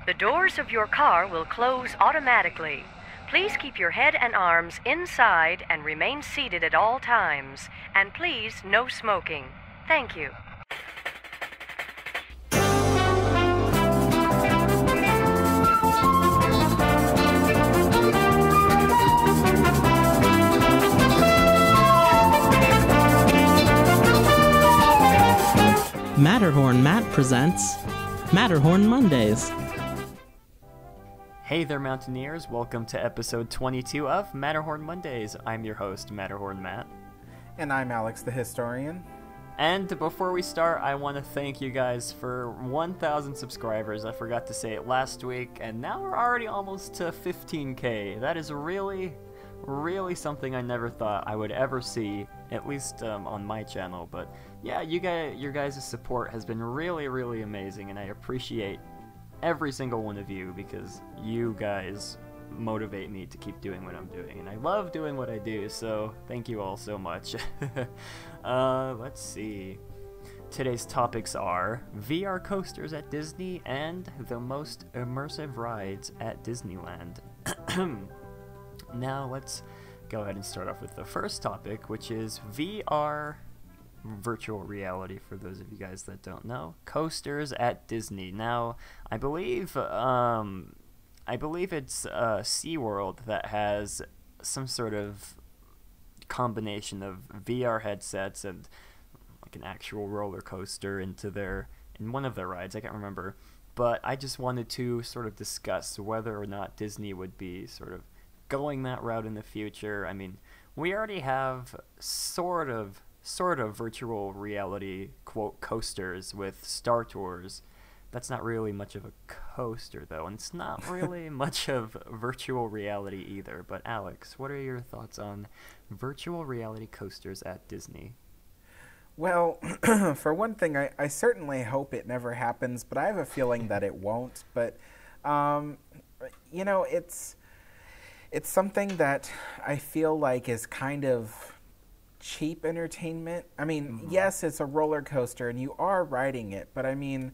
The doors of your car will close automatically. Please keep your head and arms inside and remain seated at all times. And please, no smoking. Thank you. Matterhorn Matt presents Matterhorn Mondays. Hey there, Mountaineers. Welcome to episode 22 of Matterhorn Mondays. I'm your host, Matterhorn Matt. And I'm Alex the Historian. And before we start, I want to thank you guys for 1,000 subscribers. I forgot to say it last week, and now we're already almost to 15K. That is really something I never thought I would ever see, at least on my channel. But yeah, your guys' support has been really amazing, and I appreciate every single one of you because you guys motivate me to keep doing what I'm doing, and I love doing what I do, so thank you all so much. Let's see. Today's topics are VR coasters at Disney and the most immersive rides at Disneyland. Now let's go ahead and start off with the first topic, which is VR, virtual reality, for those of you guys that don't know. Coasters at Disney. Now, I believe it's SeaWorld that has some sort of combination of VR headsets and like an actual roller coaster in one of their rides. I can't remember. But I just wanted to sort of discuss whether or not Disney would be sort of going that route in the future. I mean, we already have sort of virtual reality quote coasters with Star Tours. That's not really much of a coaster though, and it's not really much of virtual reality either. But Alex, what are your thoughts on virtual reality coasters at Disney? Well, for one thing, I certainly hope it never happens, but I have a feeling that it won't. But it's something that I feel like is kind of cheap entertainment. I mean, yes, it's a roller coaster and you are riding it, but I mean,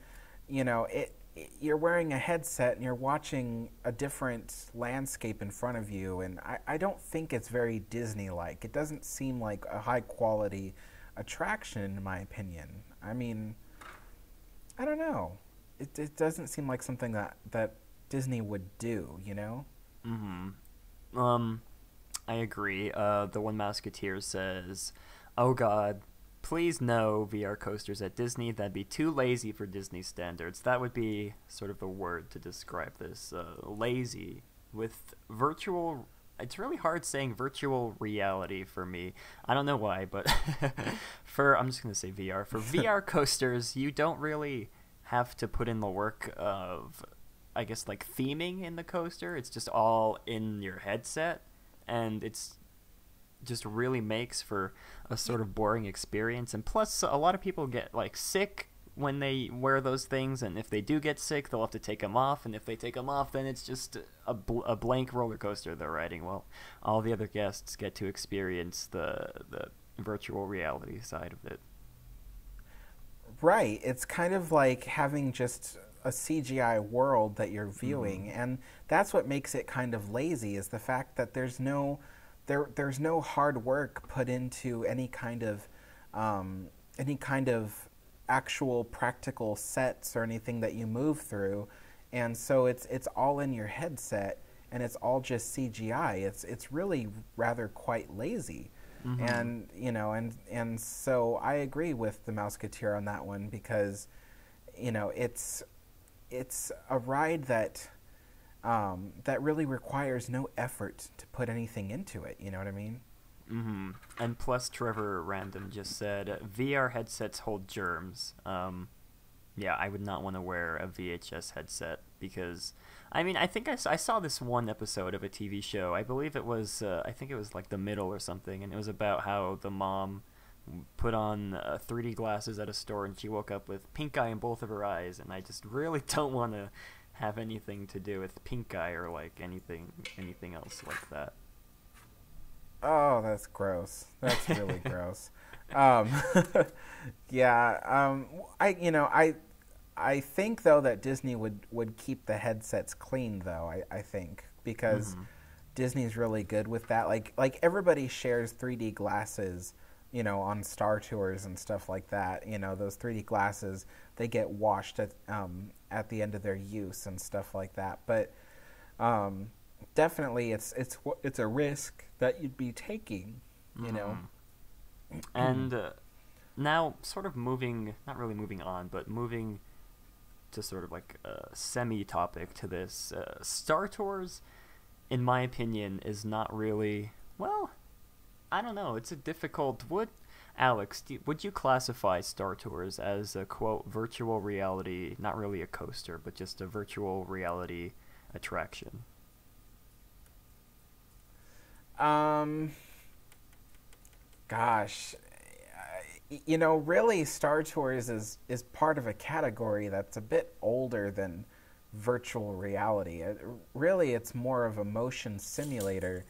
you're wearing a headset and you're watching a different landscape in front of you, and I don't think it's very Disney-like. It doesn't seem like a high-quality attraction, in my opinion. I mean, I don't know. It doesn't seem like something that Disney would do, you know? I agree. The One Musketeer says, "Oh God, please no VR coasters at Disney. That'd be too lazy for Disney standards." That would be sort of the word to describe this. Lazy. With virtual... It's really hard saying virtual reality for me. I don't know why, but I'm just going to say VR. For VR coasters, you don't really have to put in the work of, I guess, like theming in the coaster. It's just all in your headset, and it's just really makes for a sort of boring experience. And plus, a lot of people get like sick when they wear those things, and if they do get sick, they'll have to take them off, and if they take them off, then it's just a blank roller coaster they're riding. Well, all the other guests get to experience the virtual reality side of it. Right. It's kind of like having just a CGI world that you're viewing, and that's what makes it kind of lazy, is the fact that there's no hard work put into any kind of actual practical sets or anything that you move through, and so it's all in your headset and it's all just CGI. It's really rather quite lazy. And and so I agree with the Mouseketeer on that one, because it's a ride that really requires no effort to put anything into it. You know what I mean? And plus, Trevor Random just said, VR headsets hold germs. Yeah, I would not want to wear a VHS headset because, I mean, I think I saw this one episode of a TV show. I believe it was, I think it was like The Middle or something, and it was about how the mom put on 3D glasses at a store and she woke up with pink eye in both of her eyes, and I just really don't want to have anything to do with pink eye or like anything else like that. Oh, that's gross. That's really gross. Yeah. I think though that Disney would keep the headsets clean though. I think because Disney's really good with that. Like everybody shares 3D glasses, on Star Tours and stuff like that. Those 3D glasses, they get washed at the end of their use and stuff like that. But definitely, it's a risk that you'd be taking. And now, sort of not really moving on, but moving to sort of like a semi-topic to this. Star Tours, in my opinion, is not really, well, I don't know. It's a difficult. Alex, would you classify Star Tours as a, quote, virtual reality, not really a coaster, but just a virtual reality attraction? Gosh, really Star Tours is part of a category that's a bit older than virtual reality. Really, it's more of a motion simulator.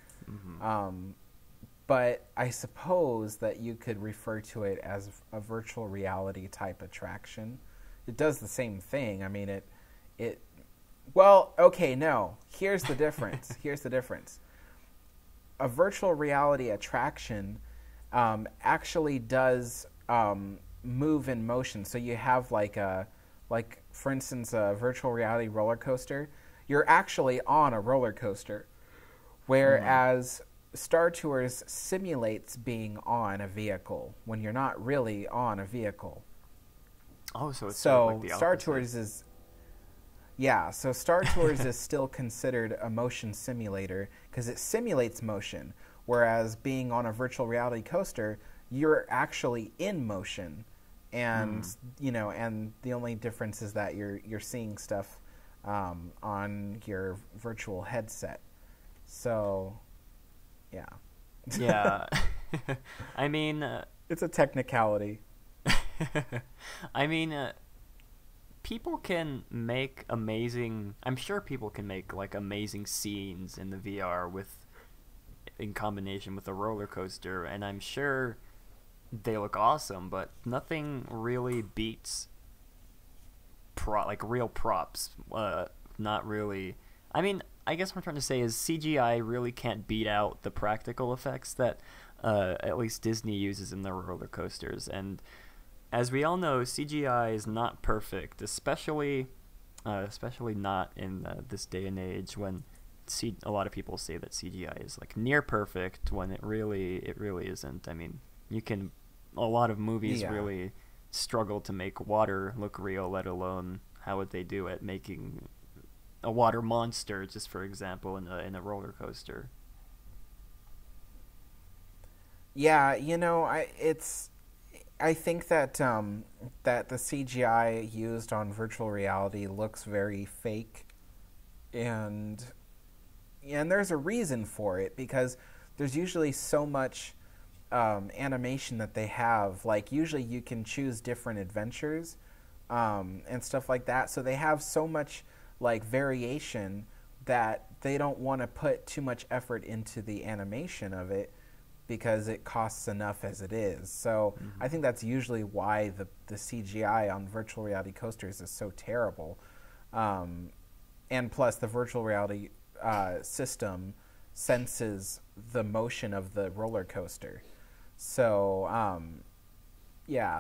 But I suppose that you could refer to it as a virtual reality type attraction. It does the same thing. I mean, well, okay, no. Here's the difference. A virtual reality attraction actually does move in motion. So you have for instance, a virtual reality roller coaster. You're actually on a roller coaster, whereas Star Tours simulates being on a vehicle when you're not really on a vehicle. Oh, so it's sort of like the Star opposite. Tours is... Yeah, so Star Tours is still considered a motion simulator because it simulates motion, whereas being on a virtual reality coaster, you're actually in motion, and and the only difference is that you're seeing stuff on your virtual headset. So, yeah. Yeah. I mean... it's a technicality. I mean... people can make amazing... I'm sure people can make, like, amazing scenes in the VR in combination with a roller coaster, and I'm sure they look awesome, but nothing really beats real props. Not really... I mean, I guess what I'm trying to say is CGI really can't beat out the practical effects that at least Disney uses in their roller coasters, and as we all know, CGI is not perfect, especially not in this day and age when a lot of people say that CGI is like near perfect when it really isn't. I mean, a lot of movies really struggle to make water look real, let alone how would they do it making a water monster, just for example, in a roller coaster. Yeah, I think that that the CGI used on virtual reality looks very fake, and there's a reason for it, because there's usually so much animation that they have. Like, usually you can choose different adventures and stuff like that, so they have so much like variation that they don't want to put too much effort into the animation of it, because it costs enough as it is. So I think that's usually why the CGI on virtual reality coasters is so terrible. And plus, the virtual reality system senses the motion of the roller coaster. So,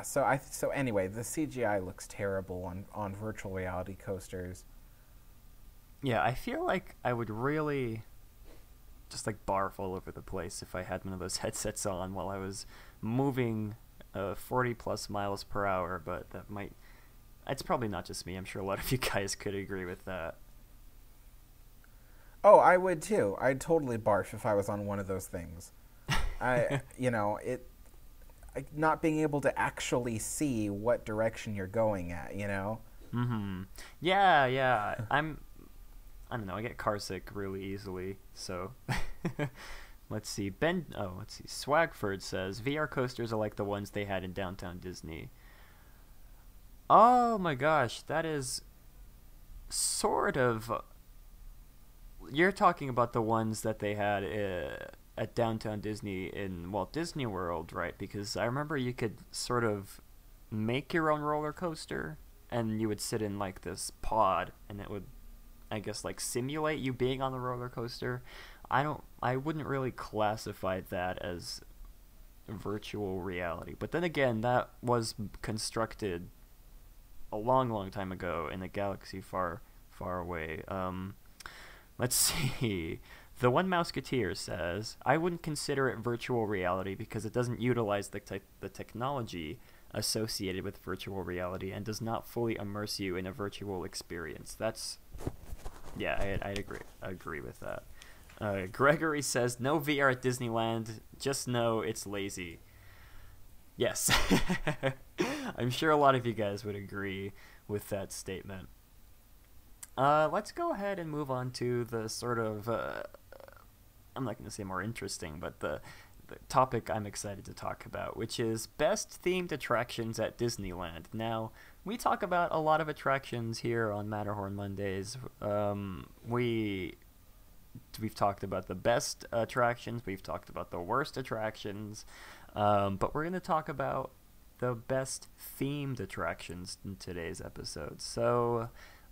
so anyway, the CGI looks terrible on virtual reality coasters. Yeah, I feel like I would really just like barf all over the place if I had one of those headsets on while I was moving 40 plus miles per hour, but it's probably not just me. I'm sure a lot of you guys could agree with that. Oh, I would too. I'd totally barf if I was on one of those things. Not being able to actually see what direction you're going at, Yeah. I don't know, I get car sick really easily, so... Let's see, Swagford says, VR coasters are like the ones they had in Downtown Disney. Oh my gosh, that is sort of... You're talking about the ones that they had at Downtown Disney in Walt Disney World, right? Because I remember you could sort of make your own roller coaster and you would sit in like this pod, and it would, I guess, like simulate you being on the roller coaster. I wouldn't really classify that as virtual reality. But then again, that was constructed a long, long time ago in a galaxy far, far away. Let's see. The One Mouseketeer says, I wouldn't consider it virtual reality because it doesn't utilize the technology associated with virtual reality and does not fully immerse you in a virtual experience. That's, yeah, I'd agree with that. Gregory says, no VR at Disneyland, just know it's lazy. Yes. I'm sure a lot of you guys would agree with that statement. Let's go ahead and move on to the sort of, I'm not going to say more interesting, but the topic I'm excited to talk about, which is best themed attractions at Disneyland. Now, we talk about a lot of attractions here on Matterhorn Mondays. We've talked about the best attractions, we've talked about the worst attractions, but we're going to talk about the best themed attractions in today's episode. So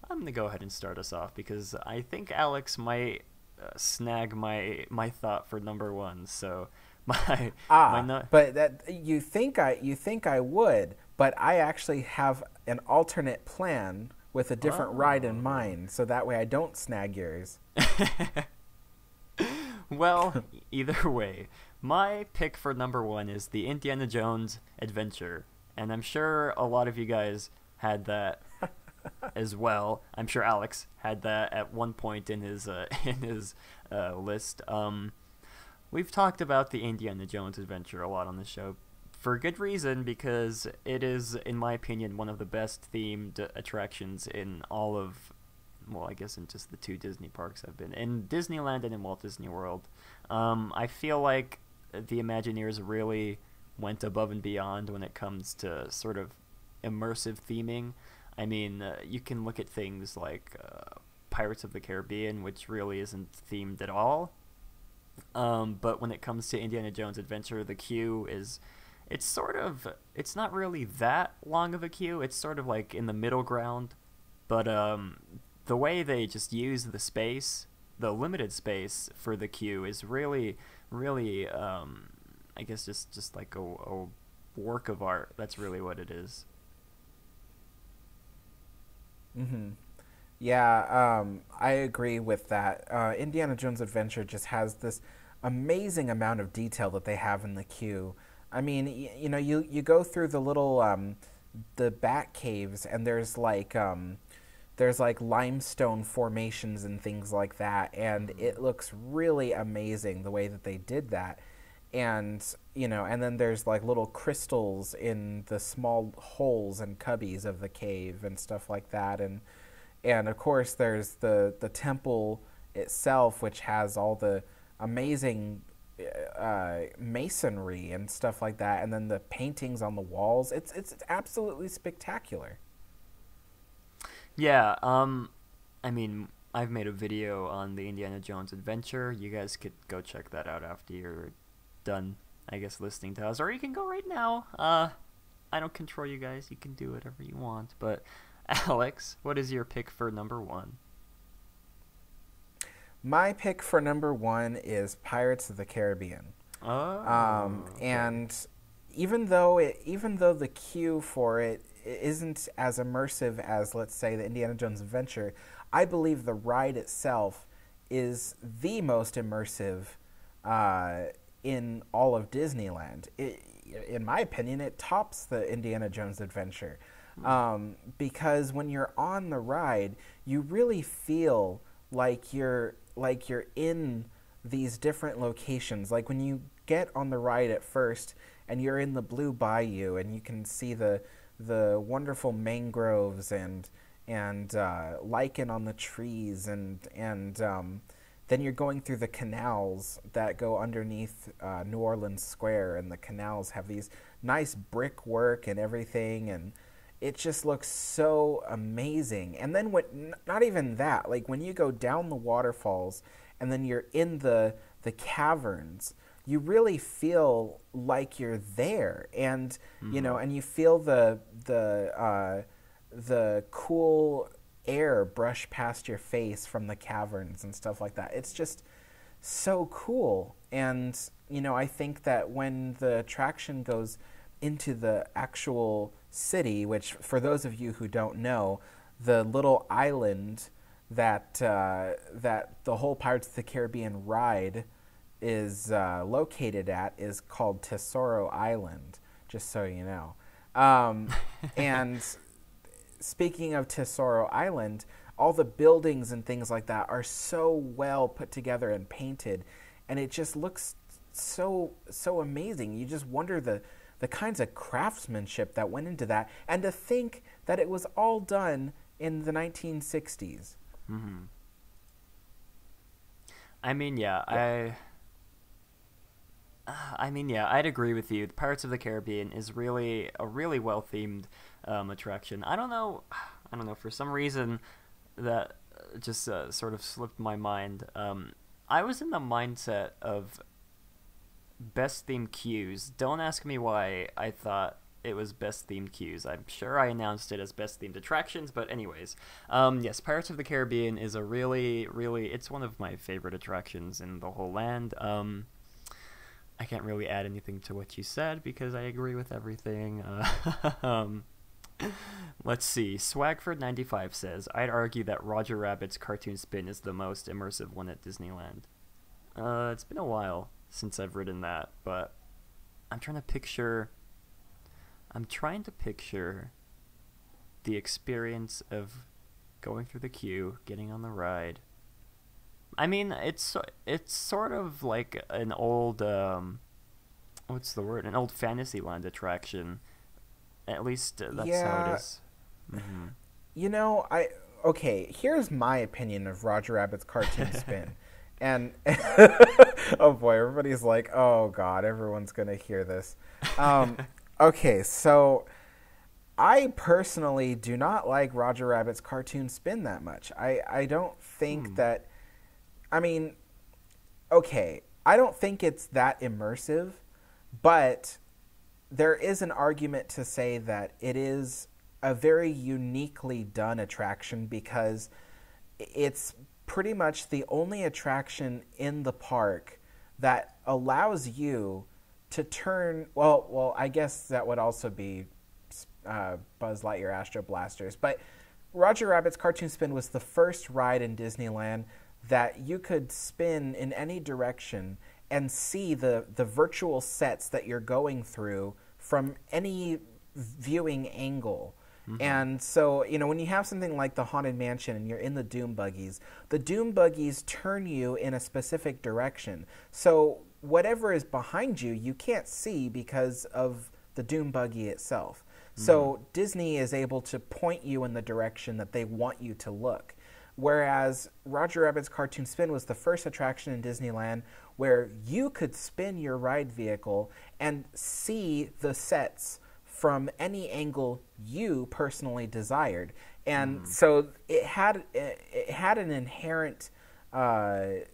I'm going to go ahead and start us off because I think Alex might snag my thought for number one. So but that you think I would, but I actually have an alternate plan with a different ride in mind, so that way I don't snag yours. Well, either way, my pick for number one is the Indiana Jones Adventure, and I'm sure a lot of you guys had that as well. I'm sure Alex had that at one point in his list. We've talked about the Indiana Jones Adventure a lot on the show, for good reason, because it is, in my opinion, one of the best themed attractions in all of, well, I guess in just the two Disney parks I've been in, Disneyland and in Walt Disney World. I feel like the Imagineers really went above and beyond when it comes to sort of immersive theming. I mean, you can look at things like Pirates of the Caribbean, which really isn't themed at all. But when it comes to Indiana Jones Adventure, the queue is, it's not really that long of a queue. It's sort of like in the middle ground. But the way they just use the space, the limited space for the queue is really, really, I guess just like a work of art. That's really what it is. Mm-hmm. Yeah, I agree with that. Indiana Jones Adventure just has this amazing amount of detail that they have in the queue. I mean, you go through the little the bat caves, and there's like limestone formations and things like that, and it looks really amazing the way that they did that. And and then there's like little crystals in the small holes and cubbies of the cave and stuff like that, and of course there's the temple itself, which has all the amazing masonry and stuff like that, and then the paintings on the walls. It's absolutely spectacular. Yeah, I mean, I've made a video on the Indiana Jones Adventure. You guys could go check that out after you're done, I guess, listening to us, or you can go right now. I don't control you guys. You can do whatever you want. But Alex, what is your pick for number one? My pick for number one is Pirates of the Caribbean. And even though the queue for it isn't as immersive as, let's say, the Indiana Jones Adventure, I believe the ride itself is the most immersive in all of Disneyland. In my opinion, it tops the Indiana Jones Adventure. Because when you're on the ride, you really feel like you're in these different locations. Like when you get on the ride at first and you're in the Blue Bayou and you can see the wonderful mangroves and lichen on the trees, and then you're going through the canals that go underneath New Orleans Square, and the canals have these nice brickwork and everything, and it just looks so amazing. And then not even that, like when you go down the waterfalls and then you're in the caverns, you really feel like you're there, and and you feel the the cool air brush past your face from the caverns and stuff like that. It's just so cool. And, you know, I think that when the attraction goes into the actual city, which for those of you who don't know, the little island that that the whole Pirates of the Caribbean ride is located at is called Tesoro Island, just so you know. And speaking of Tesoro Island, all the buildings and things like that are so well put together and painted, and it just looks so amazing. You just wonder the kinds of craftsmanship that went into that, and to think that it was all done in the 1960s. Mm-hmm. I mean, yeah, I'd agree with you. The Pirates of the Caribbean is really a really well themed attraction. I don't know. For some reason, that just sort of slipped my mind. I was in the mindset of best themed queues. Don't ask me why I thought it was best themed queues. I'm sure I announced it as best themed attractions, but anyways, yes, Pirates of the Caribbean is a really, it's one of my favorite attractions in the whole land. I can't really add anything to what you said because I agree with everything. Let's see. Swagford95 says, I'd argue that Roger Rabbit's Cartoon Spin is the most immersive one at Disneyland. It's been a while since I've ridden that, but I'm trying to picture the experience of going through the queue, getting on the ride. I mean, it's sort of like an old what's the word? An old Fantasyland attraction. At least that's how it is. Mm-hmm. You know, here's my opinion of Roger Rabbit's Cartoon Spin. And oh boy, everybody's like, "Oh god, everyone's going to hear this." Okay, so I personally do not like Roger Rabbit's Cartoon Spin that much. I don't think that, I mean, okay, I don't think it's that immersive, but there is an argument to say that it is a very uniquely done attraction because it's pretty much the only attraction in the park that allows you to turn, well, I guess that would also be Buzz Lightyear Astro Blasters, but Roger Rabbit's Cartoon Spin was the first ride in Disneyland that you could spin in any direction and see the virtual sets that you're going through from any viewing angle. Mm-hmm. And so, you know, when you have something like the Haunted Mansion and you're in the Doom Buggies turn you in a specific direction. So whatever is behind you, you can't see because of the Doom Buggy itself. Mm-hmm. So Disney is able to point you in the direction that they want you to look. Whereas Roger Rabbit's Cartoon Spin was the first attraction in Disneyland where you could spin your ride vehicle and see the sets from any angle you personally desired. And so it had an inherent kind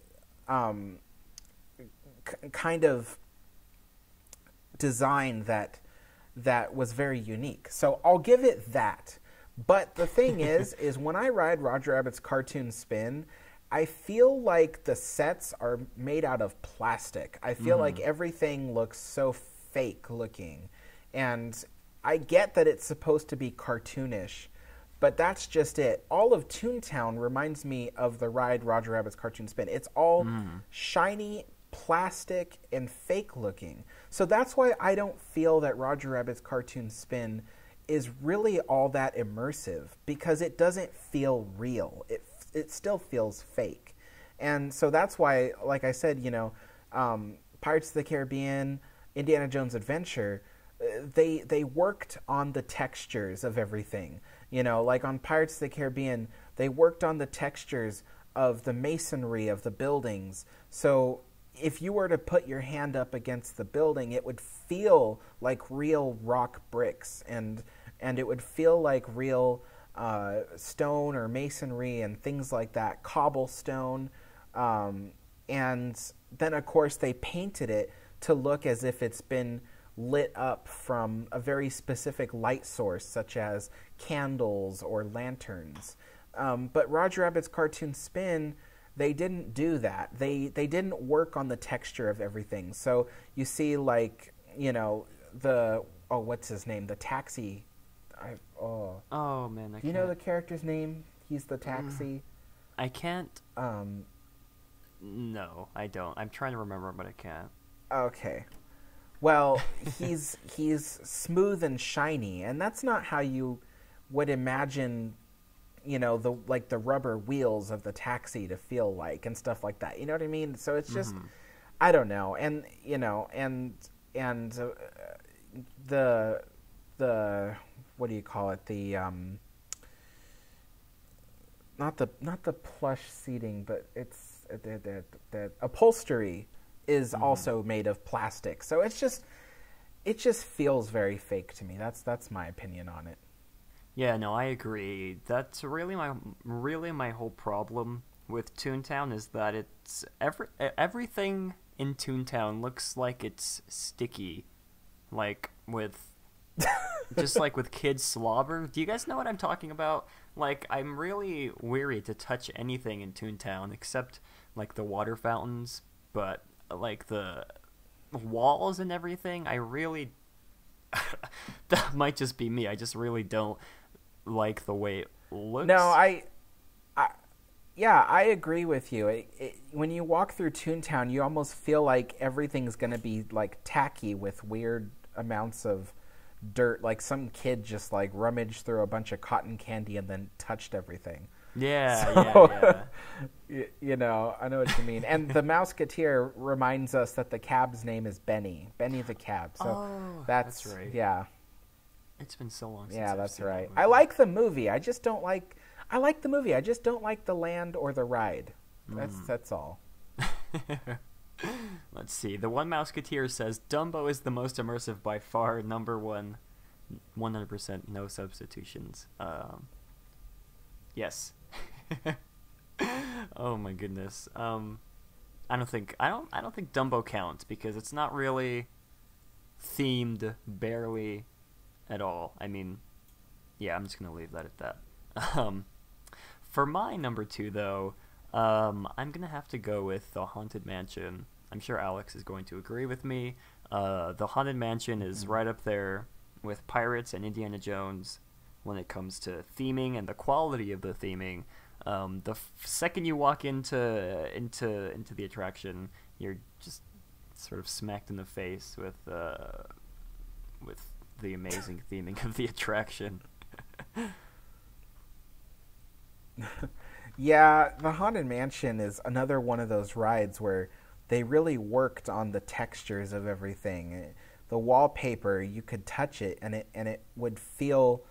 of design that was very unique. So I'll give it that. But the thing is when I ride Roger Rabbit's Cartoon Spin, I feel like the sets are made out of plastic. I feel like everything looks so fake looking. And I get that it's supposed to be cartoonish, but that's just it. All of Toontown reminds me of the ride Roger Rabbit's Cartoon Spin. It's all shiny, plastic, and fake looking. So that's why I don't feel that Roger Rabbit's Cartoon Spin is really all that immersive, because it doesn't feel real. It still feels fake. And so that's why, like I said, you know, Pirates of the Caribbean, Indiana Jones Adventure, they worked on the textures of everything. You know, like on Pirates of the Caribbean, they worked on the textures of the masonry of the buildings. So if you were to put your hand up against the building, it would feel like real rock bricks, and it would feel like real stone or masonry and things like that, cobblestone. And then, of course, they painted it to look as if it's been lit up from a very specific light source, such as candles or lanterns. But Roger Rabbit's Cartoon Spin, they didn't do that. They didn't work on the texture of everything. So you see, like, what's his name? The taxi. Oh man, I do you know the character's name? He's the taxi. I can't. No, I don't. I'm trying to remember, but I can't. Okay. Well, he's smooth and shiny, and that's not how you would imagine, the rubber wheels of the taxi to feel like and stuff like that. You know what I mean? So it's just, I don't know, and the what do you call it? The not the plush seating, but it's the upholstery is also made of plastic. So it just feels very fake to me. That's my opinion on it. Yeah, no, I agree. That's really my whole problem with Toontown is that it's everything in Toontown looks like it's sticky, like with just like with kids slobber. Do you guys know what I'm talking about? Like, I'm really weary to touch anything in Toontown except like the water fountains, but like the walls and everything, I really that might just be me. I just really don't like the way it looks. No, I agree with you. When you walk through Toontown, you almost feel like everything's going to be like tacky with weird amounts of dirt, like some kid just like rummaged through a bunch of cotton candy and then touched everything. Yeah. I know what you mean. And the Mouseketeer reminds us that the cab's name is Benny the cab. So that's right. Yeah. It's been so long since I've seen right. I like the movie. I just don't like. I like the movie. I just don't like the land or the ride. That's all. Let's see. The One Mouseketeer says Dumbo is the most immersive by far. Number one, 100%, no substitutions. Yes. Oh my goodness. I don't think Dumbo counts because it's not really themed, barely at all. I mean, yeah, I'm just gonna leave that at that. For my number two, though, I'm gonna have to go with the Haunted Mansion. I'm sure Alex is going to agree with me. The Haunted Mansion is right up there with Pirates and Indiana Jones when it comes to theming and the quality of the theming. The second you walk into the attraction, you're just sort of smacked in the face with the amazing theming of the attraction. Yeah, the Haunted Mansion is another one of those rides where they really worked on the textures of everything. The wallpaper, you could touch it and it would feel,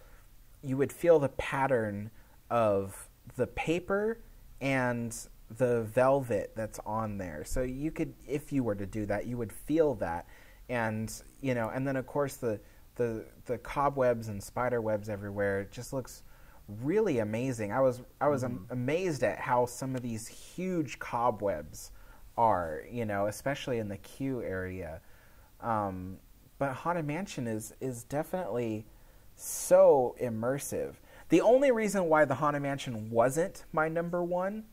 you would feel the pattern of the paper and the velvet that's on there. So you could, if you were to do that, you would feel that. And, and then of course the cobwebs and spider webs everywhere. It just looks really amazing. I was amazed at how some of these huge cobwebs are, especially in the queue area. But Haunted Mansion is definitely so immersive. The only reason why the Haunted Mansion wasn't my number one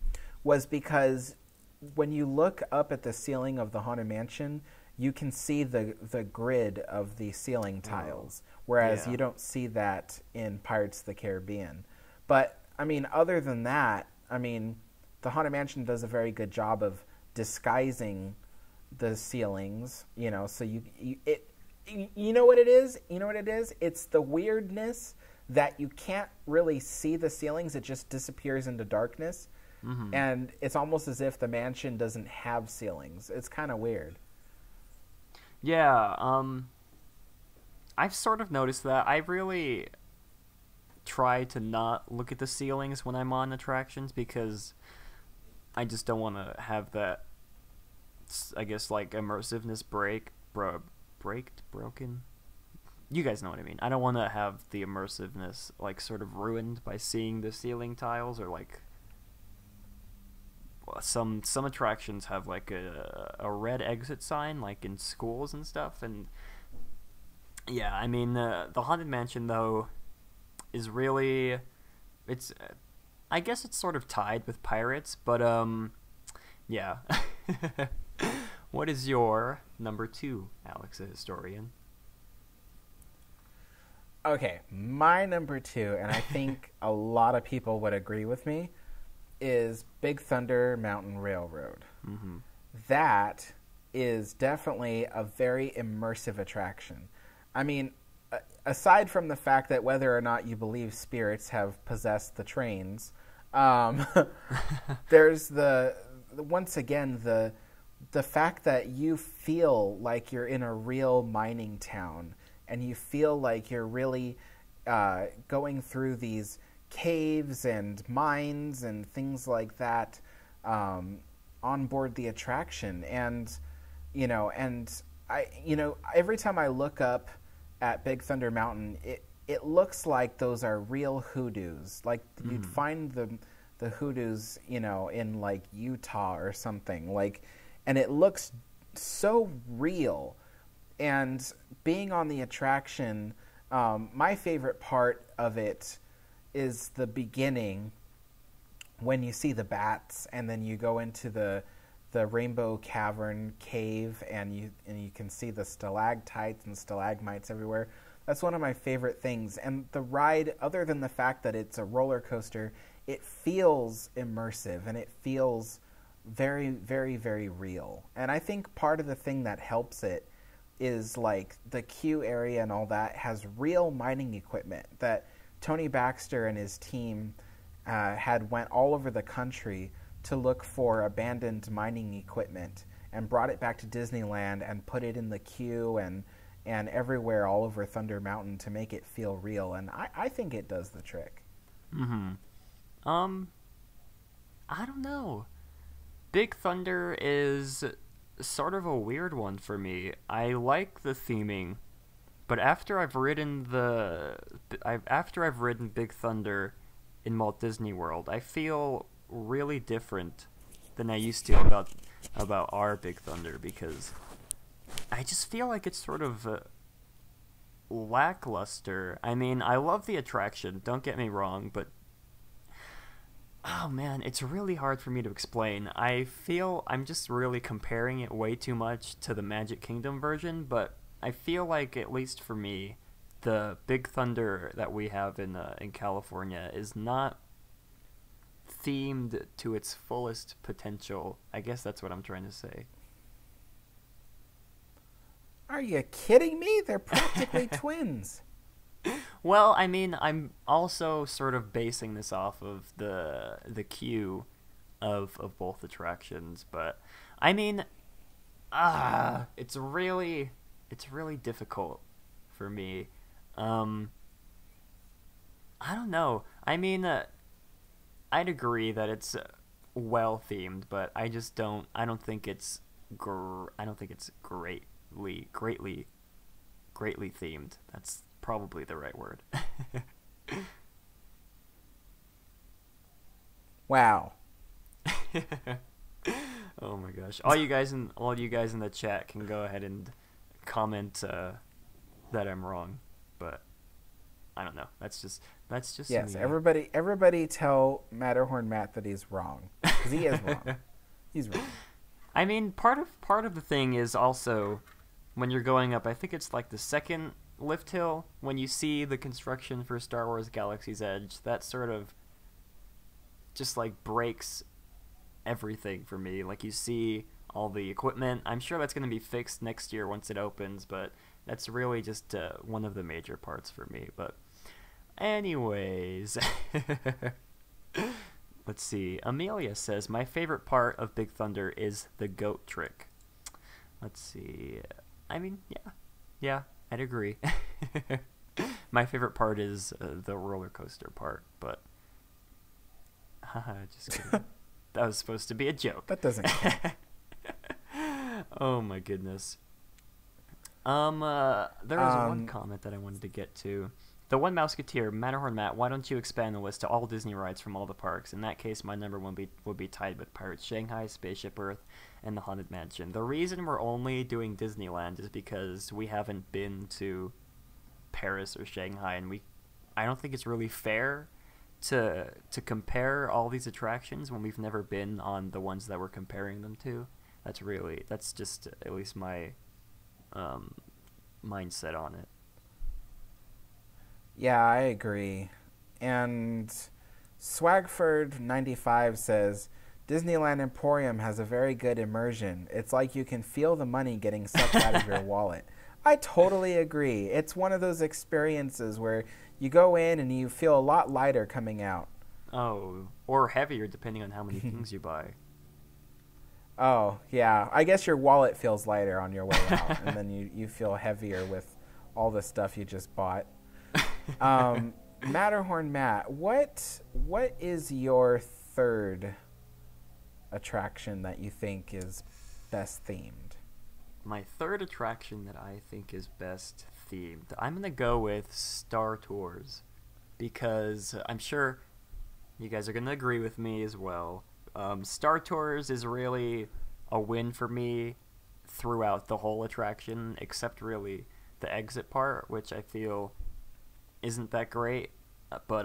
was because when you look up at the ceiling of the Haunted Mansion, you can see the grid of the ceiling tiles, whereas you don't see that in Pirates of the Caribbean. But, I mean, other than that, I mean, the Haunted Mansion does a very good job of disguising the ceilings, so you know what it is? You know what it is? It's the weirdness that you can't really see the ceilings. It just disappears into darkness. Mm-hmm. And it's almost as if the mansion doesn't have ceilings. It's kind of weird. Yeah, I've sort of noticed that. I really try to not look at the ceilings when I'm on attractions because I just don't want to have that, I guess, like, immersiveness broken. You guys know what I mean. I don't want to have the immersiveness, like, sort of ruined by seeing the ceiling tiles, or, like, some attractions have like a red exit sign, like in schools and stuff, and Yeah, I mean, the Haunted Mansion, though, is really... It's... I guess it's sort of tied with Pirates, but, yeah. What is your number 2, Alex, a historian? Okay, my number 2, and I think a lot of people would agree with me, is Big Thunder Mountain Railroad. Mm-hmm. That is definitely a very immersive attraction. I mean, aside from the fact that whether or not you believe spirits have possessed the trains, there's once again the fact that you feel like you're in a real mining town, and you feel like you're really going through these caves and mines and things like that on board the attraction. And every time I look up at Big Thunder Mountain, it looks like those are real hoodoos. Like you'd find the hoodoos, in like Utah or something. And it looks so real. And being on the attraction, my favorite part of it is the beginning, when you see the bats, and then you go into the Rainbow Cavern cave, and you can see the stalactites and stalagmites everywhere. That's one of my favorite things. And the ride, other than the fact that it's a roller coaster, it feels immersive, and it feels very, very, very real. And I think part of the thing that helps it is like the queue area and all that has real mining equipment that Tony Baxter and his team had went all over the country to look for abandoned mining equipment, and brought it back to Disneyland and put it in the queue and everywhere all over Thunder Mountain to make it feel real. And I think it does the trick. I don't know. Big Thunder is sort of a weird one for me. I like the theming, but after I've ridden Big Thunder in Walt Disney World, I feel really different than I used to about our Big Thunder, because I just feel like it's sort of lackluster. I mean, I love the attraction, don't get me wrong, but oh man, it's really hard for me to explain. I feel I'm just really comparing it way too much to the Magic Kingdom version, but I feel like, at least for me, the Big Thunder that we have in California is not themed to its fullest potential. I guess that's what I'm trying to say. Are you kidding me? They're practically twins. Well, I mean, I'm also sort of basing this off of the queue of both attractions, but I mean, it's really difficult for me. I don't know. I mean, I'd agree that it's well themed, but I don't think it's greatly themed. That's probably the right word. Wow. Oh my gosh! All you guys in the chat can go ahead and comment that I'm wrong, but I don't know. That's just yes. me. Everybody tell Matterhorn Matt that he's wrong, because he is wrong. He's wrong. I mean, part of the thing is also when you're going up. I think it's like the second lift hill, when you see the construction for Star Wars Galaxy's Edge, that sort of just like breaks everything for me. Like, you see all the equipment. I'm sure that's going to be fixed next year once it opens, but that's really just one of the major parts for me. But anyways, let's see. Amelia says, my favorite part of Big Thunder is the goat trick. Let's see. I mean, yeah, I'd agree. My favorite part is the roller coaster part, but just kidding. That was supposed to be a joke. That doesn't count. Oh my goodness. There was one comment that I wanted to get to. The One Mouseketeer, Matterhorn Matt, why don't you expand the list to all Disney rides from all the parks? In that case, my number one would be tied with Pirates Shanghai, Spaceship Earth, and the Haunted Mansion. The reason we're only doing Disneyland is because we haven't been to Paris or Shanghai, and I don't think it's really fair to compare all these attractions when we've never been on the ones that we're comparing them to. That's just at least my mindset on it. Yeah, I agree. And Swagford95 says, Disneyland Emporium has a very good immersion. It's like you can feel the money getting sucked out of your wallet. I totally agree. It's one of those experiences where you go in and you feel a lot lighter coming out. Oh, or heavier depending on how many things you buy. Oh, yeah. I guess your wallet feels lighter on your way out, and then you feel heavier with all the stuff you just bought. Matterhorn Matt, what is your third attraction that you think is best themed? My third attraction that I think is best themed, I'm going to go with Star Tours, because I'm sure you guys are going to agree with me as well. Star Tours is really a win for me throughout the whole attraction, except really the exit part, which I feel isn't that great. But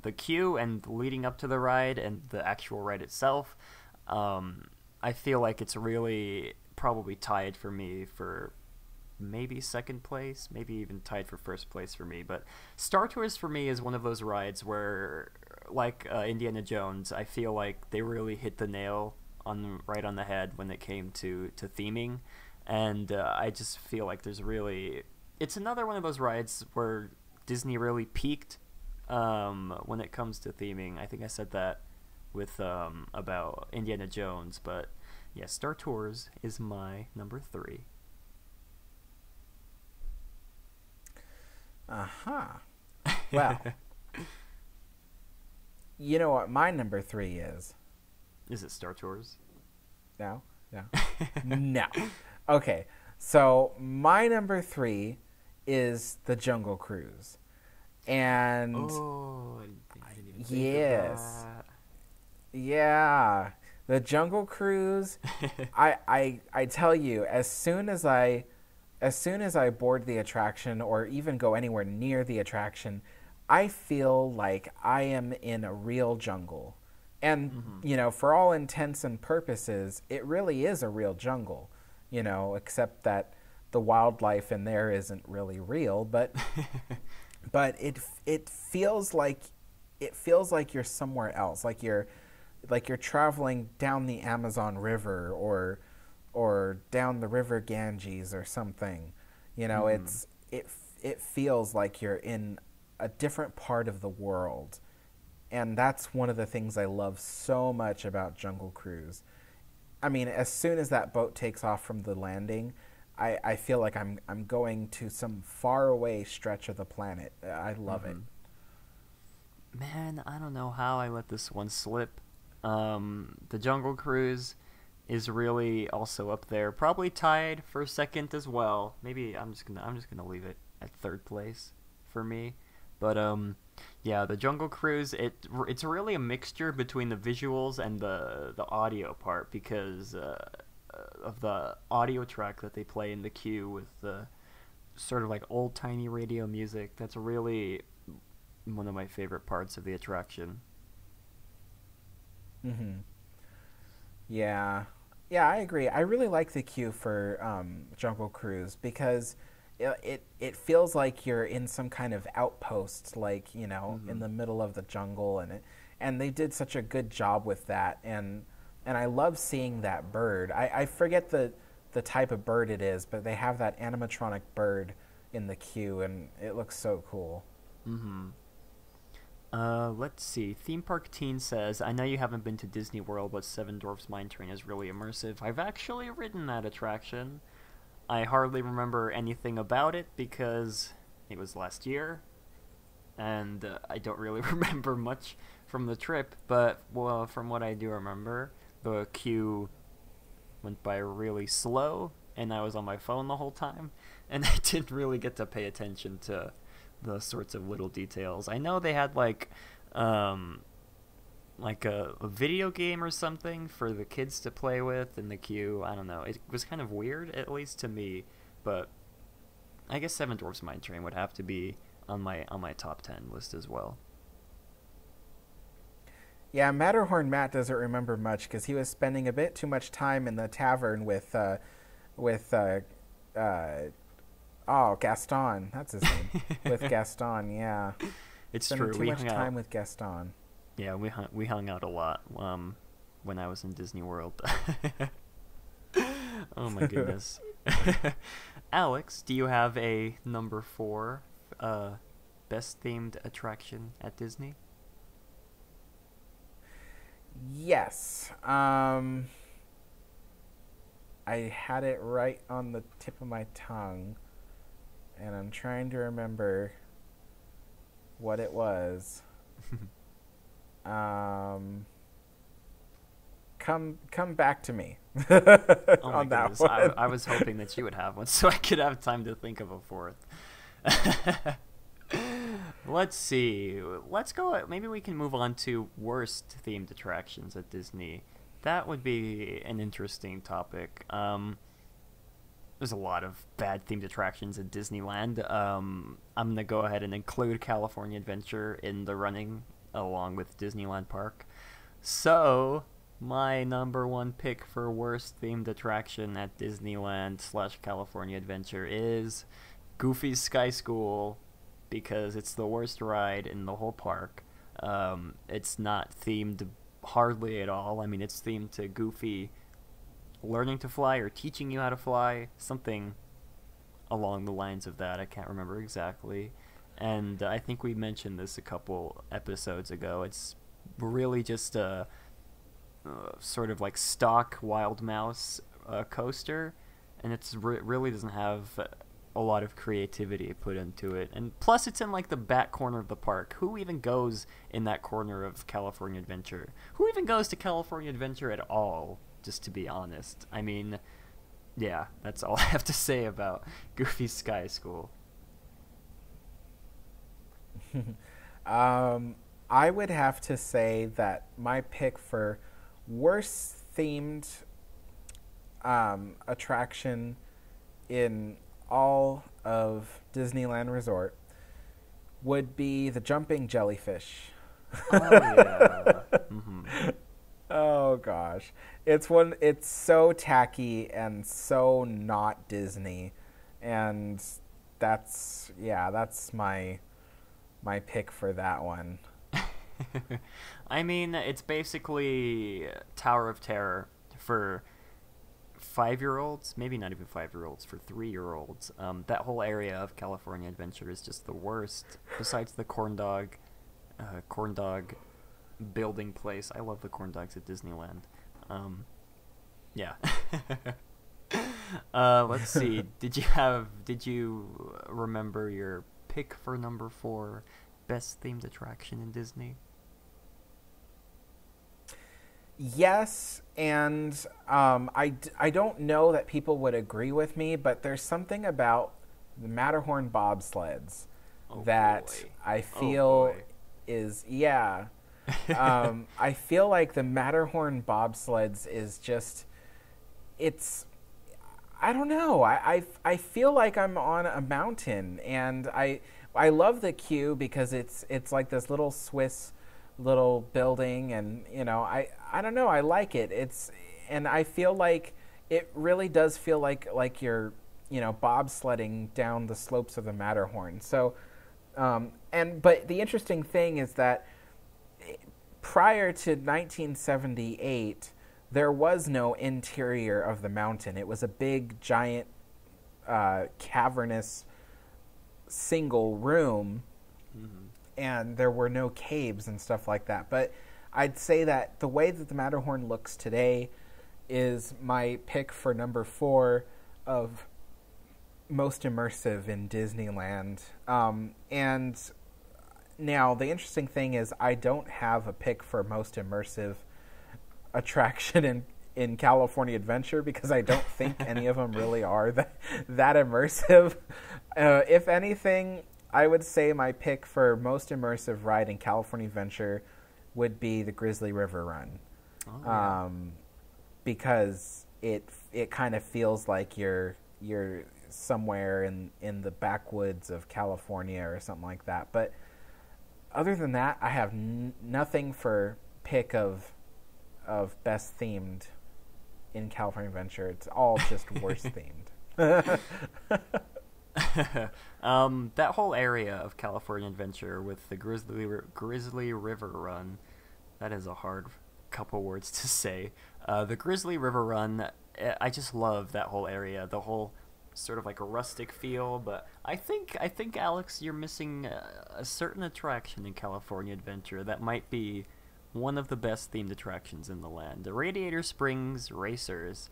the queue and leading up to the ride and the actual ride itself, I feel like it's really probably tied for me for maybe second place, maybe even tied for first place for me. But Star Tours for me is one of those rides where, like Indiana Jones, I feel like they really hit the nail right on the head when it came to theming. And I just feel like it's another one of those rides where Disney really peaked when it comes to theming. I think I said that with about Indiana Jones, but yeah, Star Tours is my number 3. Well, you know what my number 3 is? Is it Star Tours? No. No. Okay, so my number 3 is the Jungle Cruise. And I didn't even think yes. of that. Yeah. The Jungle Cruise, I tell you, as soon as I board the attraction or even go anywhere near the attraction, I feel like I am in a real jungle. And, for all intents and purposes, it really is a real jungle, except that the wildlife in there isn't really real, but it feels like you're somewhere else, like you're traveling down the Amazon River or down the River Ganges or something. It feels like you're in a different part of the world. And that's one of the things I love so much about Jungle Cruise. I mean, as soon as that boat takes off from the landing, I feel like I'm going to some faraway stretch of the planet. I love it. Man, I don't know how I let this one slip. The Jungle Cruise is really also up there, probably tied for second as well. Maybe I'm just gonna leave it at third place for me. But yeah, the Jungle Cruise, it's really a mixture between the visuals and the audio part, because of the audio track that they play in the queue with the sort of like old timey radio music. That's really one of my favorite parts of the attraction. Yeah, I agree. I really like the queue for Jungle Cruise because it feels like you're in some kind of outpost, like in the middle of the jungle, and they did such a good job with that, and I love seeing that bird. I forget the type of bird it is, but they have that animatronic bird in the queue, and it looks so cool. Let's see. Theme Park Teen says, I know you haven't been to Disney World, but Seven Dwarfs Mine Train is really immersive. I've actually ridden that attraction. I hardly remember anything about it because it was last year, and I don't really remember much from the trip, but from what I do remember, the queue went by really slow, and I was on my phone the whole time, and I didn't really get to pay attention to the sorts of little details. I know they had like a video game or something for the kids to play with in the queue. I don't know. It was kind of weird, at least to me, but I guess Seven Dwarfs Mine Train would have to be on my top 10 list as well. Yeah, Matterhorn Matt doesn't remember much because he was spending a bit too much time in the tavern with Gaston. That's his name. With Gaston, yeah. It's Spending true. too much time with Gaston. Yeah, we hung out a lot when I was in Disney World. Oh my goodness. Alex, do you have a number 4 best themed attraction at Disney? Yes. I had it right on the tip of my tongue, and I'm trying to remember what it was. Come back to me. Oh my on that goodness. one. I was hoping that you would have one so I could have time to think of a 4th. Let's see. Let's go. Maybe we can move on to worst themed attractions at Disney. That would be an interesting topic. There's a lot of bad themed attractions at Disneyland. I'm going to go ahead and include California Adventure in the running along with Disneyland Park. So, my number 1 pick for worst themed attraction at Disneyland / California Adventure is Goofy's Sky School, because it's the worst ride in the whole park. It's not themed hardly at all. I mean, it's themed to Goofy learning to fly or teaching you how to fly, something along the lines of that. I can't remember exactly. And I think we mentioned this a couple episodes ago. It's really just a sort of like stock Wild Mouse coaster, and it's really doesn't have a lot of creativity put into it. And plus, it's in like the back corner of the park. Who even goes in that corner of California Adventure? Who even goes to California Adventure at all, just to be honest? I mean, yeah, that's all I have to say about Goofy's Sky School. I would have to say that my pick for worst themed attraction in all of Disneyland Resort would be the jumping jellyfish. Oh yeah. Mm-hmm. Oh gosh, it's so tacky and so not Disney, and that's my pick for that one. I mean, it's basically Tower of Terror for 5-year-olds, maybe not even 5-year-olds, for 3-year-olds. That whole area of California Adventure is just the worst. Besides the corn dog building place. I love the corn dogs at Disneyland. Yeah. Let's see. Did you remember your pick for number 4 best themed attraction in Disney? Yes, and I don't know that people would agree with me, but there's something about the Matterhorn bobsleds that I feel is, yeah. I feel like the Matterhorn bobsleds is just, I don't know. I feel like I'm on a mountain, and I love the queue because it's like this little Swiss little building, and I don't know, I like it. And I feel like it really does feel like you're bobsledding down the slopes of the Matterhorn. So but the interesting thing is that prior to 1978 there was no interior of the mountain. It was a big giant cavernous single room. Mm-hmm. And there were no caves and stuff like that. But I'd say that the way that the Matterhorn looks today is my pick for number 4 of most immersive in Disneyland. And now the interesting thing is I don't have a pick for most immersive attraction in California Adventure because I don't think any of them really are that immersive. If anything, I would say my pick for most immersive ride in California Adventure would be the Grizzly River Run. Oh, yeah. Because it kind of feels like you're somewhere in the backwoods of California or something like that. But other than that, I have nothing for pick of best themed in California Adventure. It's all just worst themed. That whole area of California Adventure with the Grizzly River Run, that is a hard couple words to say. The Grizzly River Run, I just love that whole area, the whole sort of like a rustic feel. But I think Alex, you're missing a certain attraction in California Adventure that might be one of the best themed attractions in the land. The Radiator Springs Racers.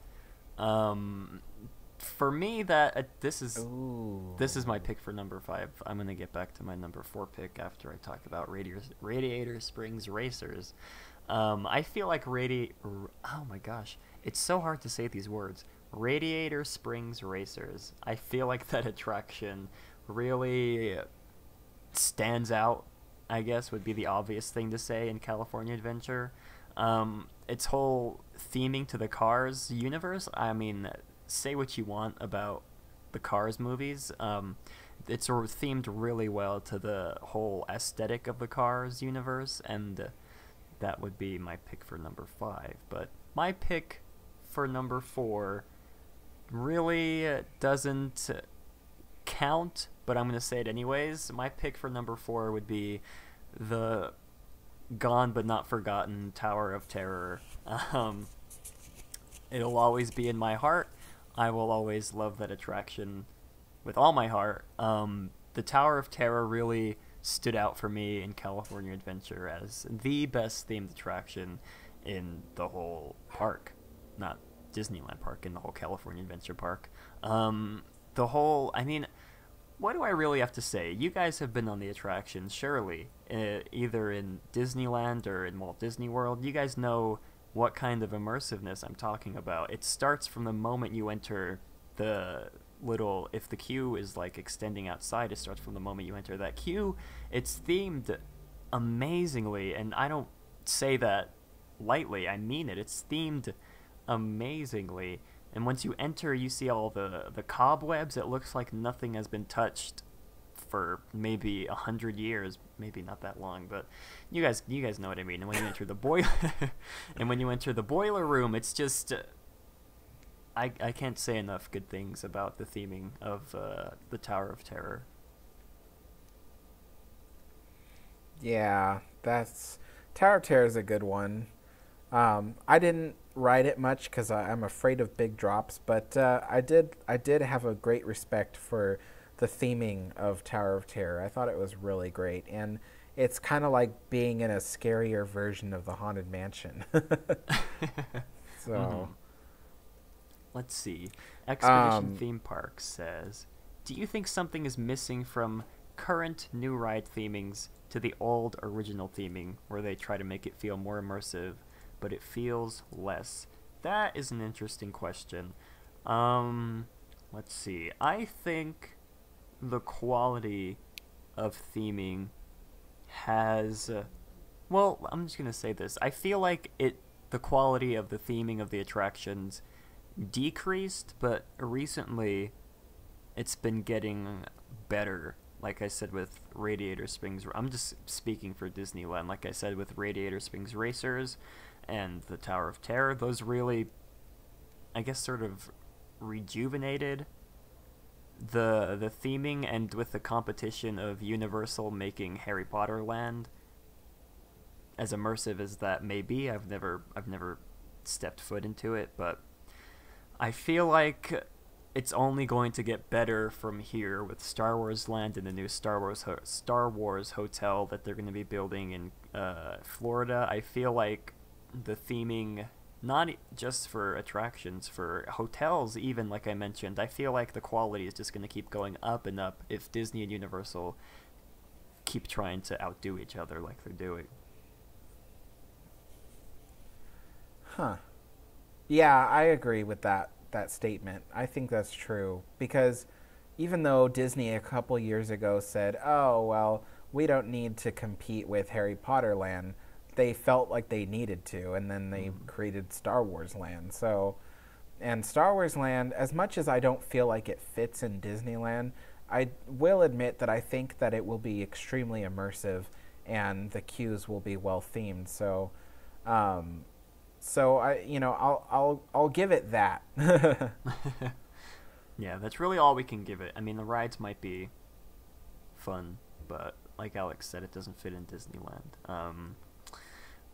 For me, this is my pick for number 5. I'm gonna get back to my number 4 pick after I talk about Radiator Springs Racers. I feel like oh my gosh, it's so hard to say these words. Radiator Springs Racers. I feel like that attraction really stands out, I guess would be the obvious thing to say in California Adventure. Its whole theming to the Cars universe, I mean, say what you want about the Cars movies. It's themed really well to the whole aesthetic of the Cars universe, and that would be my pick for number 5. But my pick for number 4 really doesn't count, but I'm going to say it anyways. My pick for number 4 would be the gone but not forgotten Tower of Terror. It'll always be in my heart. I will always love that attraction with all my heart. The Tower of Terror really stood out for me in California Adventure as the best themed attraction in the whole park. Not Disneyland Park, in the whole California Adventure Park. I mean, what do I really have to say? You guys have been on the attractions, surely, either in Disneyland or in Walt Disney World. You guys know what kind of immersiveness I'm talking about. It starts from the moment you enter the little, if the queue is like extending outside, it starts from the moment you enter that queue. It's themed amazingly, and I don't say that lightly, I mean it. It's themed amazingly, and once you enter, you see all the cobwebs. It looks like nothing has been touched for maybe 100 years, maybe not that long, but you guys know what I mean. And when you enter the boiler room, it's just I can't say enough good things about the theming of the Tower of Terror. Yeah, Tower of Terror is a good one. I didn't ride it much because I'm afraid of big drops, but I did have a great respect for the theming of Tower of Terror. I thought it was really great, and it's kind of like being in a scarier version of the Haunted Mansion. So, mm-hmm. Let's see. Expedition Theme Park says, do you think something is missing from current new ride themings to the old original theming, where they try to make it feel more immersive, but it feels less? That is an interesting question. Let's see. I think the quality of theming has well, I'm just gonna say this. I feel like the quality of the theming of the attractions decreased, but recently it's been getting better. Like I said with Radiator Springs, I'm just speaking for Disneyland. Like I said with Radiator Springs Racers and the Tower of Terror, those really, I guess, sort of rejuvenated the theming, and with the competition of Universal making Harry Potter Land as immersive as that may be. I've never stepped foot into it, but I feel like it's only going to get better from here with Star Wars Land and the new Star Wars hotel that they're going to be building in Florida. I feel like the theming, not just for attractions, for hotels even, like I mentioned, I feel like the quality is just going to keep going up and up if Disney and Universal keep trying to outdo each other like they're doing. Huh. Yeah, I agree with that statement. I think that's true, because even though Disney a couple years ago said, oh, well, we don't need to compete with Harry Potter Land, they felt like they needed to, and then they created Star Wars Land. So And Star Wars Land, as much as I don't feel like it fits in Disneyland, I will admit that I think that it will be extremely immersive, and the queues will be well themed. So, I'll give it that. Yeah, that's really all we can give it. I mean, the rides might be fun, but like Alex said, it doesn't fit in Disneyland.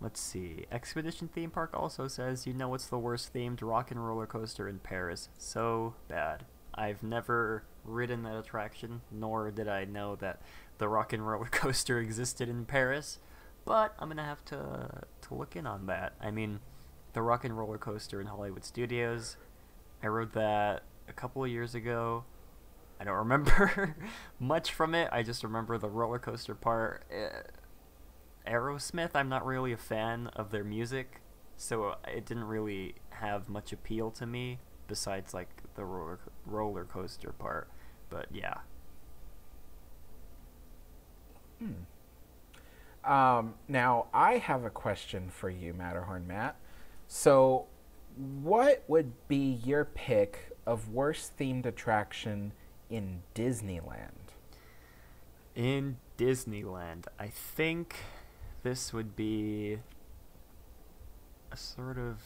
Let's see. Expedition Theme Park also says, you know what's the worst themed rock and roller coaster in Paris? So bad. I've never ridden that attraction, nor did I know that the rock and roller coaster existed in Paris, but I'm gonna have to look in on that. I mean, the rock and roller coaster in Hollywood Studios, I rode that a couple of years ago. I don't remember much from it. I just remember the roller coaster part. Aerosmith, I'm not really a fan of their music, so it didn't really have much appeal to me besides like the roller coaster part. But yeah. Now I have a question for you, Matterhorn Matt. So, what would be your pick of worst themed attraction in Disneyland? In Disneyland, I think this would be a sort of...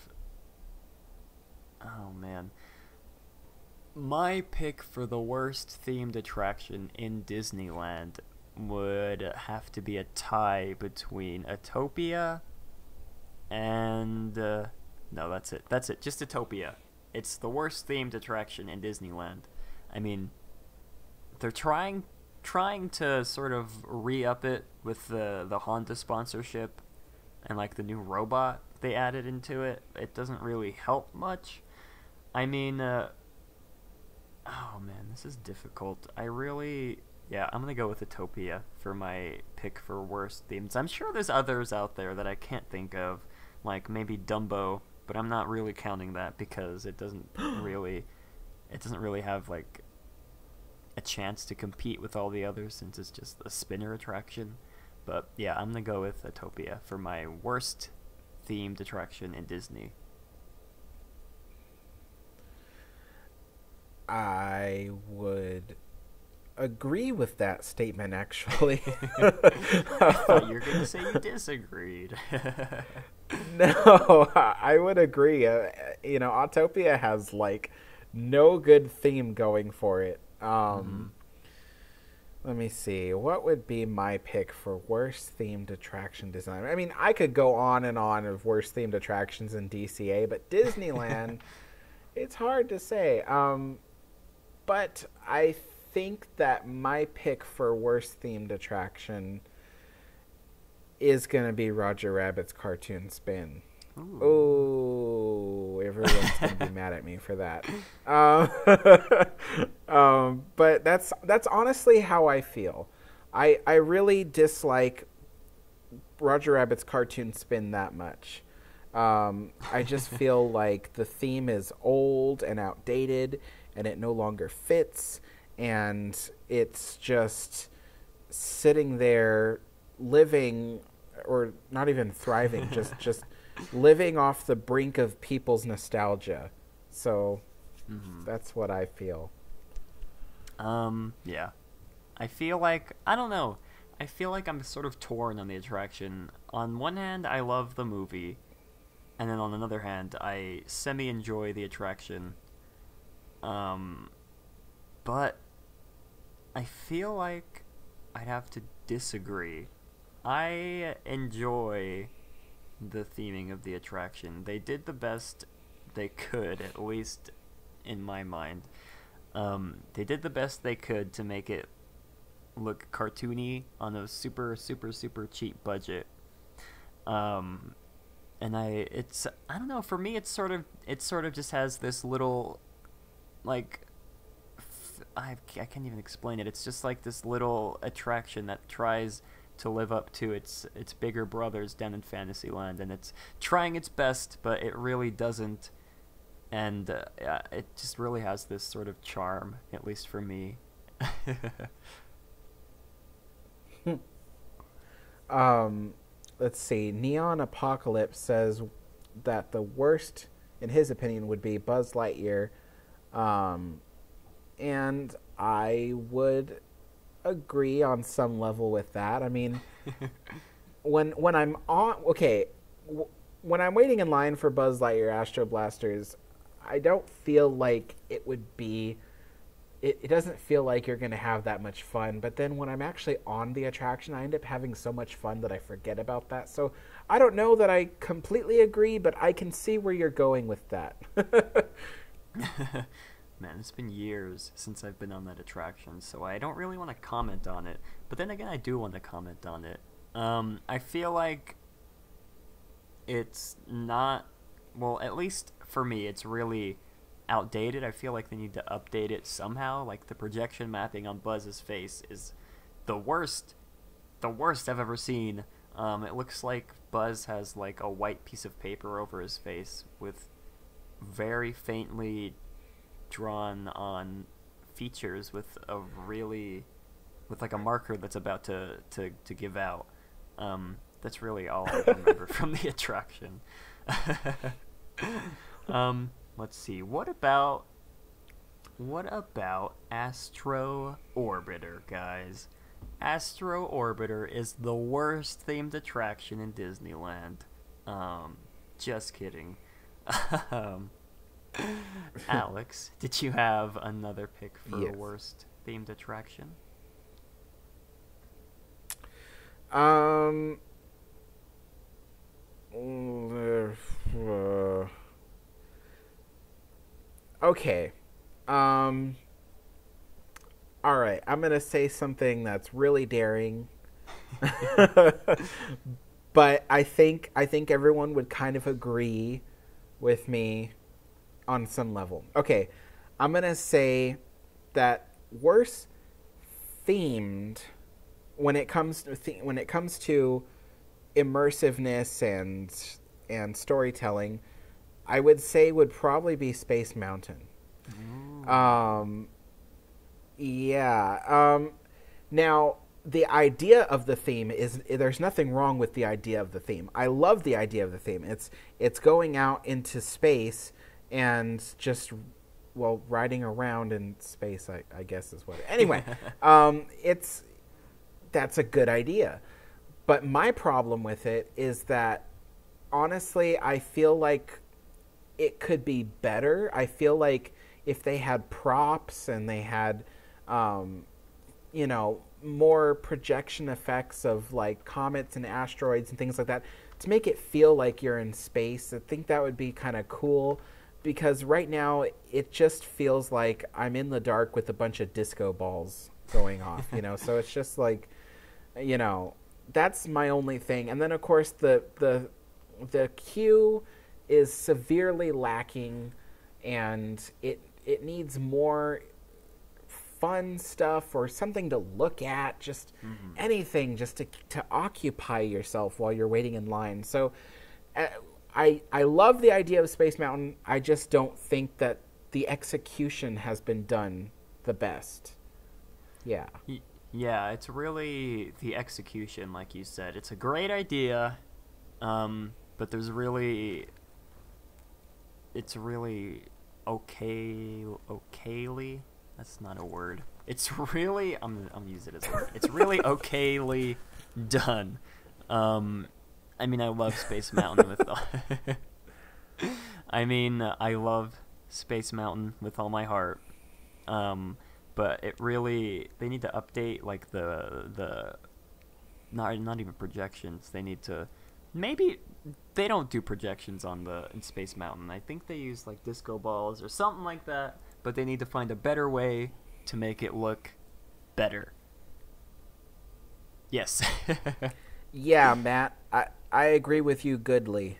Oh, man. My pick for the worst themed attraction in Disneyland would have to be a tie between Autopia and... no, that's it. That's it. Just Autopia. It's the worst themed attraction in Disneyland. I mean, they're trying to sort of re-up it with the Honda sponsorship and like the new robot they added into it. It doesn't really help much. I mean, oh man, this is difficult. I'm gonna go with Autopia for my pick for worst themes. I'm sure there's others out there that I can't think of, like maybe Dumbo, but I'm not really counting that because it doesn't really have like a chance to compete with all the others since it's just a spinner attraction. But yeah, I'm gonna go with Autopia for my worst themed attraction in Disney. I would agree with that statement, actually. I thought you were going to say you disagreed. No, I would agree. Autopia has like no good theme going for it. Let me see. What would be my pick for worst themed attraction design? I mean, I could go on and on of worst themed attractions in DCA, but Disneyland, it's hard to say. But I think that my pick for worst themed attraction is going to be Roger Rabbit's Cartoon Spin. Oh, everyone's going to be mad at me for that. But that's honestly how I feel. I really dislike Roger Rabbit's Cartoon Spin that much. I just feel like the theme is old and outdated, and it no longer fits, and it's just sitting there living, or not even thriving, just living off the brink of people's nostalgia. So that's what I feel. Yeah. I feel like, I don't know, I feel like I'm sort of torn on the attraction. On one hand, I love the movie, and then on another hand, I semi-enjoy the attraction. But I feel like I'd have to disagree. I enjoy the theming of the attraction. They did the best they could, at least in my mind. They did the best they could to make it look cartoony on a super, super, super cheap budget. And I don't know, for me it sort of just has this little, like, I can't even explain it. It's just like this little attraction that tries to live up to its bigger brothers down in Fantasyland, and it's trying its best, but it really doesn't. And it just really has this sort of charm, at least for me. Let's see. Neon Apocalypse says that the worst in his opinion, would be Buzz Lightyear. And I would agree on some level with that. I mean, when I'm on when I'm waiting in line for Buzz Lightyear Astro Blasters, I don't feel like it would be. It doesn't feel like you're going to have that much fun. But then when I'm actually on the attraction, I end up having so much fun that I forget about that. So I don't know that I completely agree, but I can see where you're going with that. Man, it's been years since I've been on that attraction, so I don't really want to comment on it. But then again, I do want to comment on it. I feel like it's not, well, at least for me, it's really outdated. I feel like they need to update it somehow. Like, the projection mapping on Buzz's face is the worst I've ever seen. It looks like Buzz has like a white piece of paper over his face with very faintly drawn on features with like a marker that's about to give out. That's really all I remember from the attraction. Let's see. What about Astro Orbiter, guys? Astro Orbiter is the worst themed attraction in Disneyland. Just kidding. Alex, did you have another pick for Yes. a worst themed attraction? Okay. All right. I'm gonna say something that's really daring, but I think everyone would kind of agree with me on some level. Okay. I'm gonna say that worse themed when it comes to immersiveness and storytelling, I would say would probably be Space Mountain. Now, the idea of the theme is, there's nothing wrong with the idea of the theme. I love the idea of the theme. It's going out into space and just, well, riding around in space, I guess is what. Anyway, that's a good idea. But my problem with it is that, honestly, I feel like it could be better. I feel like if they had props and they had, more projection effects of like comets and asteroids and things like that to make it feel like you're in space, I think that would be kind of cool. Because right now it just feels like I'm in the dark with a bunch of disco balls going off, So it's just like, that's my only thing. And then of course the queue is severely lacking, and it needs more fun stuff or something to look at, just anything just to occupy yourself while you're waiting in line. So I love the idea of Space Mountain. I just don't think that the execution has been done the best. Yeah. Yeah, it's really the execution, like you said. It's a great idea, but it's really okayly. That's not a word. It's really, I'm gonna use it as a word. It's really okayly done. I mean, I love Space Mountain with I love Space Mountain with all my heart. But it really, they need to update like the not even projections. They need to, maybe they don't do projections in Space Mountain. I think they use like disco balls or something like that, but they need to find a better way to make it look better. Yes. Yeah, Matt, I agree with you goodly.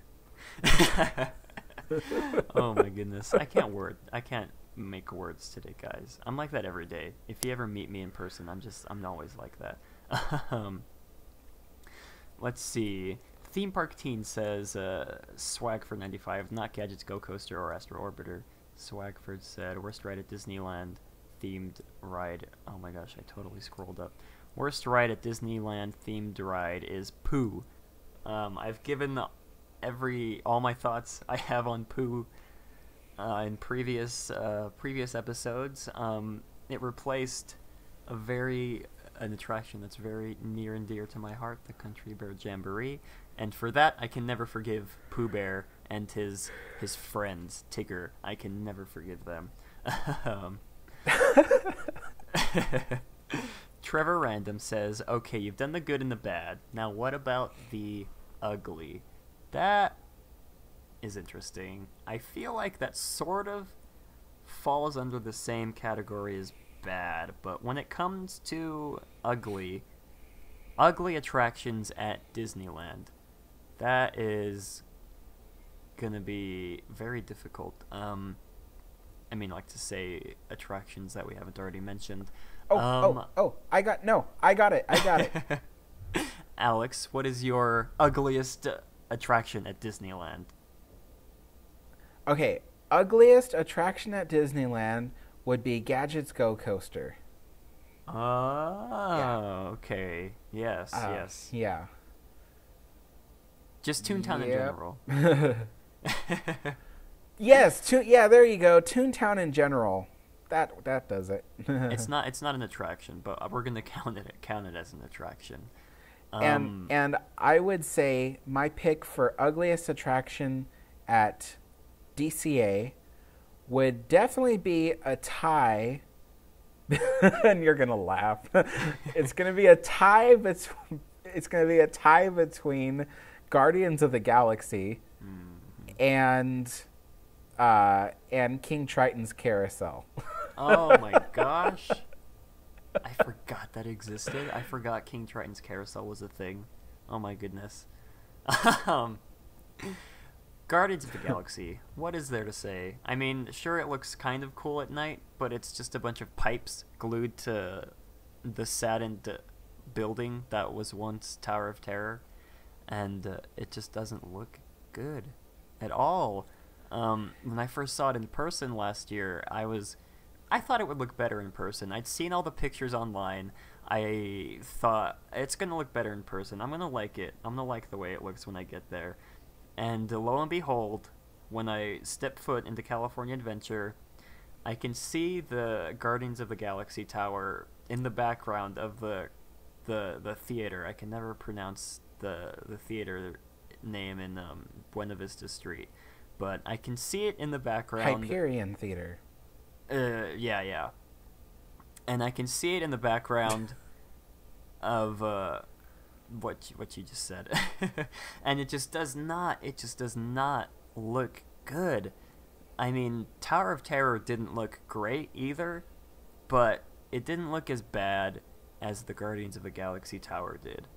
Oh my goodness. I can't make words today, guys. I'm like that every day. If you ever meet me in person, I'm always like that. Let's see. Theme Park Teen says, swag for 95, not Gadgets Go Coaster or Astro Orbiter. Swagford said, worst ride at Disneyland themed ride. Oh my gosh, I totally scrolled up. Worst ride at Disneyland themed ride is Pooh. I've given all my thoughts I have on Pooh in previous episodes. It replaced an attraction that's very near and dear to my heart, the Country Bear Jamboree, and for that I can never forgive Pooh Bear and his friends Tigger. I can never forgive them. Trevor Random says, "Okay, you've done the good and the bad. Now what about the ugly?" That is interesting. I feel like that sort of falls under the same category as bad, but when it comes to ugly attractions at Disneyland, that is gonna be very difficult. I mean, like to say attractions that we haven't already mentioned. I got it. Alex, what is your ugliest attraction at Disneyland? Okay, ugliest attraction at Disneyland would be Gadget's Go Coaster. Oh, okay. Yes, yes. Yeah. Just Toontown in general. Yes, there you go. Toontown in general. That does it. It's not an attraction, but we're gonna count it as an attraction. And I would say my pick for ugliest attraction at DCA would definitely be a tie. And you're gonna laugh. It's gonna be a tie between Guardians of the Galaxy and King Triton's Carousel. Oh my gosh. I forgot that existed. I forgot King Triton's Carousel was a thing. Oh my goodness. Guardians of the Galaxy. What is there to say? I mean, sure, it looks kind of cool at night, but it's just a bunch of pipes glued to the saddened building that was once Tower of Terror, and it just doesn't look good at all. When I first saw it in person last year, I thought it would look better in person. I'd seen all the pictures online. I thought, it's going to look better in person. I'm going to like it. I'm going to like the way it looks when I get there. And lo and behold, when I step foot into California Adventure, I can see the Guardians of the Galaxy Tower in the background of the theater. I can never pronounce the theater name in Buena Vista Street, but I can see it in the background. Hyperion Theater. Yeah. And I can see it in the background of what you just said. And it just does not look good. I mean, Tower of Terror didn't look great either, but it didn't look as bad as the Guardians of the Galaxy Tower did.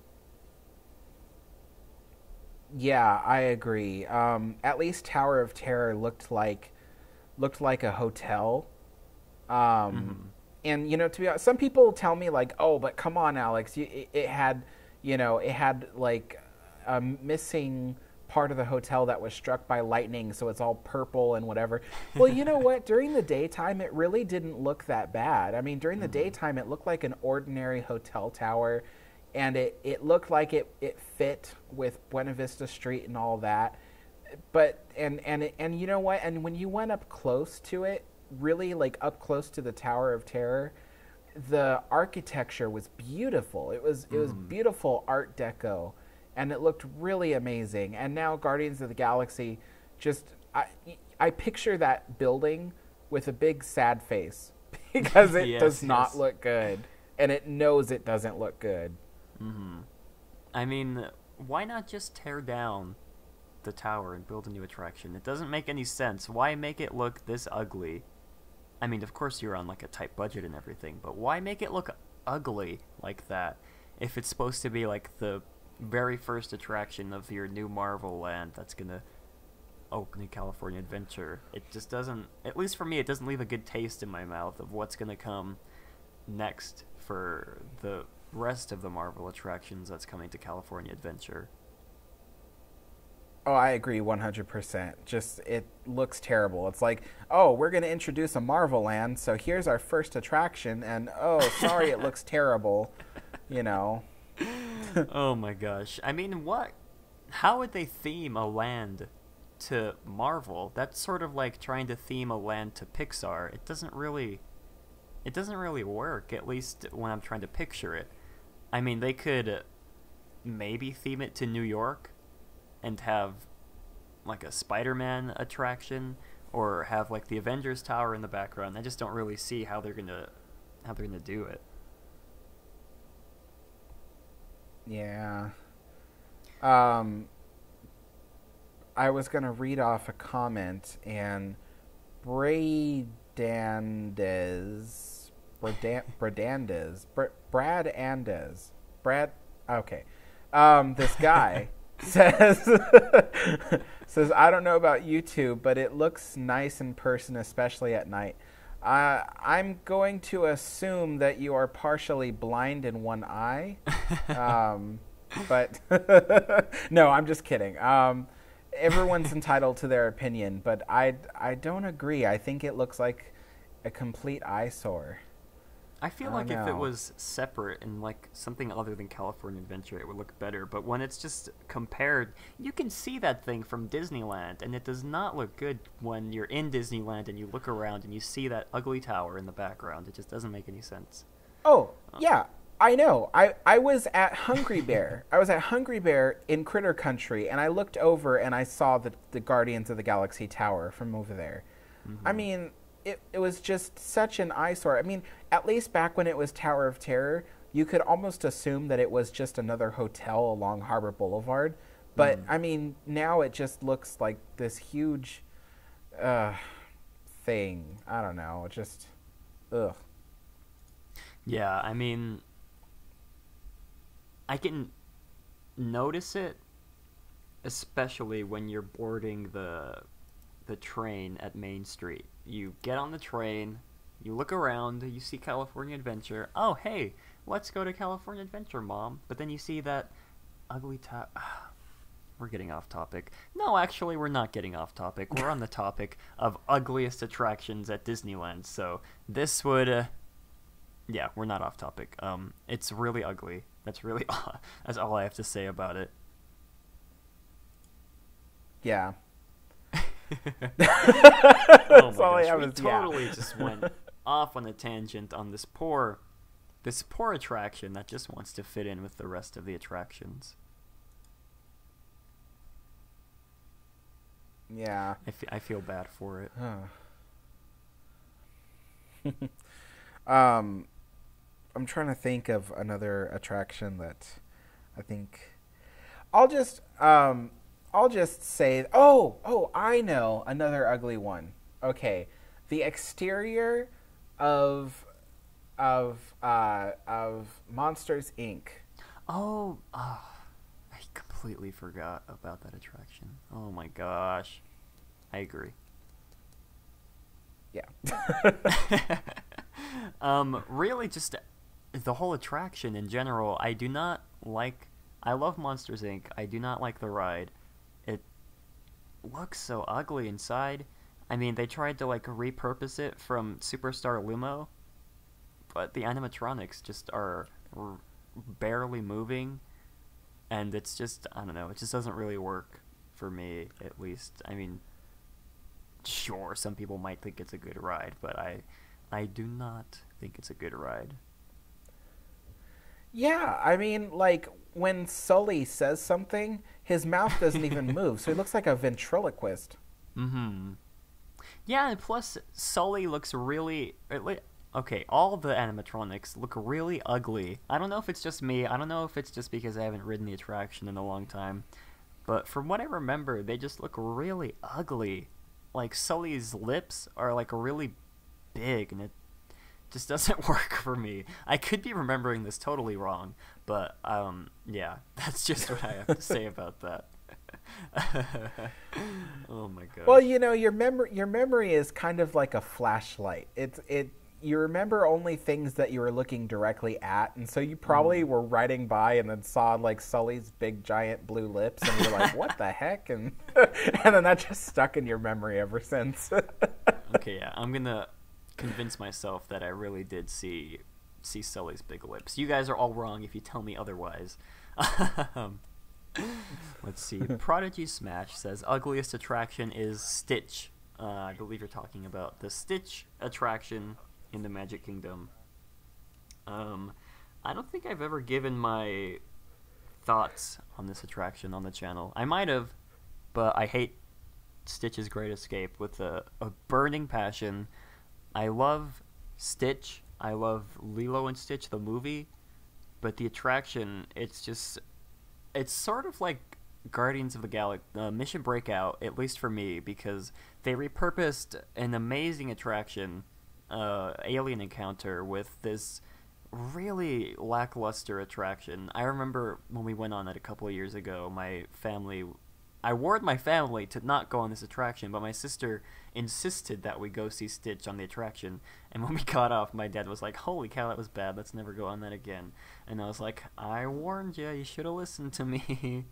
Yeah, I agree. At least Tower of Terror looked like a hotel. And to be honest, some people tell me like, "Oh, but come on, Alex, it had like a missing part of the hotel that was struck by lightning, so it's all purple and whatever." Well, you know what? During the daytime, it really didn't look that bad. I mean, during the daytime, it looked like an ordinary hotel tower, and it looked like it fit with Buena Vista Street and all that. But and you know what? And when you went up close to it, really like up close to the Tower of Terror, the architecture was beautiful. It was beautiful Art Deco, and it looked really amazing. And now Guardians of the Galaxy, I picture that building with a big sad face because it does not look good, and it knows it doesn't look good. I mean, why not just tear down the tower and build a new attraction? It doesn't make any sense. Why make it look this ugly? I mean, of course you're on like a tight budget and everything, but why make it look ugly like that if it's supposed to be like the very first attraction of your new Marvel land that's gonna open in California Adventure? It just doesn't, at least for me, it doesn't leave a good taste in my mouth of what's gonna come next for the rest of the Marvel attractions that's coming to California Adventure. Oh, I agree 100%. Just, it looks terrible. It's like, oh, we're going to introduce a Marvel land, so here's our first attraction, and oh, sorry, it looks terrible, you know. Oh my gosh. I mean, how would they theme a land to Marvel. That's sort of like trying to theme a land to Pixar. It doesn't really work, at least when I'm trying to picture it. I mean, they could maybe theme it to New York and have like a Spider-Man attraction, or have like the Avengers Tower in the background. I just don't really see how they're gonna do it. Yeah. I was gonna read off a comment, and Brad Andes. Okay. This guy says, I don't know about YouTube, but it looks nice in person, especially at night. I'm going to assume that you are partially blind in one eye. But no, I'm just kidding. Everyone's entitled to their opinion, but I don't agree. I think it looks like a complete eyesore. I feel like if it was separate and like something other than California Adventure, it would look better. But when it's just compared, you can see that thing from Disneyland, and it does not look good when you're in Disneyland and you look around and you see that ugly tower in the background. It just doesn't make any sense. Oh, yeah, I know. I was at Hungry Bear. I was at Hungry Bear in Critter Country, and I looked over and I saw the Guardians of the Galaxy Tower from over there. Mm-hmm. I mean, it was just such an eyesore. I mean, at least back when it was Tower of Terror, you could almost assume that it was just another hotel along Harbor Boulevard. But, I mean, now it just looks like this huge thing. I don't know. It just, ugh. Yeah, I mean, I can notice it, especially when you're boarding the train at Main Street. You get on the train, you look around, you see California Adventure. Oh, hey, let's go to California Adventure, Mom. But then you see that ugly tower. We're getting off topic. No, actually, we're not getting off topic. We're on the topic of ugliest attractions at Disneyland. So this would, yeah, we're not off topic. It's really ugly. That's all I have to say about it. Yeah. Oh my gosh, we totally just went off on a tangent on this poor attraction that just wants to fit in with the rest of the attractions. Yeah. I feel bad for it. I'm trying to think of another attraction that I think I'll just say, I know another ugly one. Okay. The exterior of Monsters Inc. Oh, I completely forgot about that attraction. Oh my gosh. I agree. Yeah. Really just the whole attraction in general, I love Monsters Inc. I do not like the ride. It looks so ugly inside. I mean, they tried to like repurpose it from Superstar Lumo, but the animatronics just are barely moving, and it's just, I don't know, it just doesn't really work for me, at least. I mean, sure, some people might think it's a good ride, but I do not think it's a good ride. Yeah, I mean, like, when Sully says something, his mouth doesn't even move, so he looks like a ventriloquist. Mm-hmm. Yeah, and plus, Sully looks really... Okay, all the animatronics look really ugly. I don't know if it's just me. I don't know if it's just because I haven't ridden the attraction in a long time. But from what I remember, they just look really ugly. Like, Sully's lips are, like, really big, and it just doesn't work for me. I could be remembering this totally wrong, but, yeah, that's just what I have to say about that. Oh my god. Well, you know, your memory is kind of like a flashlight. You remember only things that you were looking directly at, and so you probably were riding by and then saw like Sully's big giant blue lips, and you're like, "What the heck?" And then that just stuck in your memory ever since. Okay, yeah, I'm gonna convince myself that I really did see Sully's big lips. You guys are all wrong if you tell me otherwise. Let's see. Prodigy Smash says ugliest attraction is Stitch. I believe you're talking about the Stitch attraction in the Magic Kingdom. I don't think I've ever given my thoughts on this attraction on the channel. I might have, but I hate Stitch's Great Escape with a burning passion. I love Stitch. I love Lilo and Stitch, the movie. But the attraction, it's sort of like Guardians of the Galaxy, Mission Breakout, at least for me, because they repurposed an amazing attraction, Alien Encounter, with this really lackluster attraction. I remember when we went on it a couple of years ago, I warned my family to not go on this attraction, but my sister insisted that we go see Stitch on the attraction. And when we got off, my dad was like, "Holy cow, that was bad. Let's never go on that again." And I was like, "I warned you. You should have listened to me."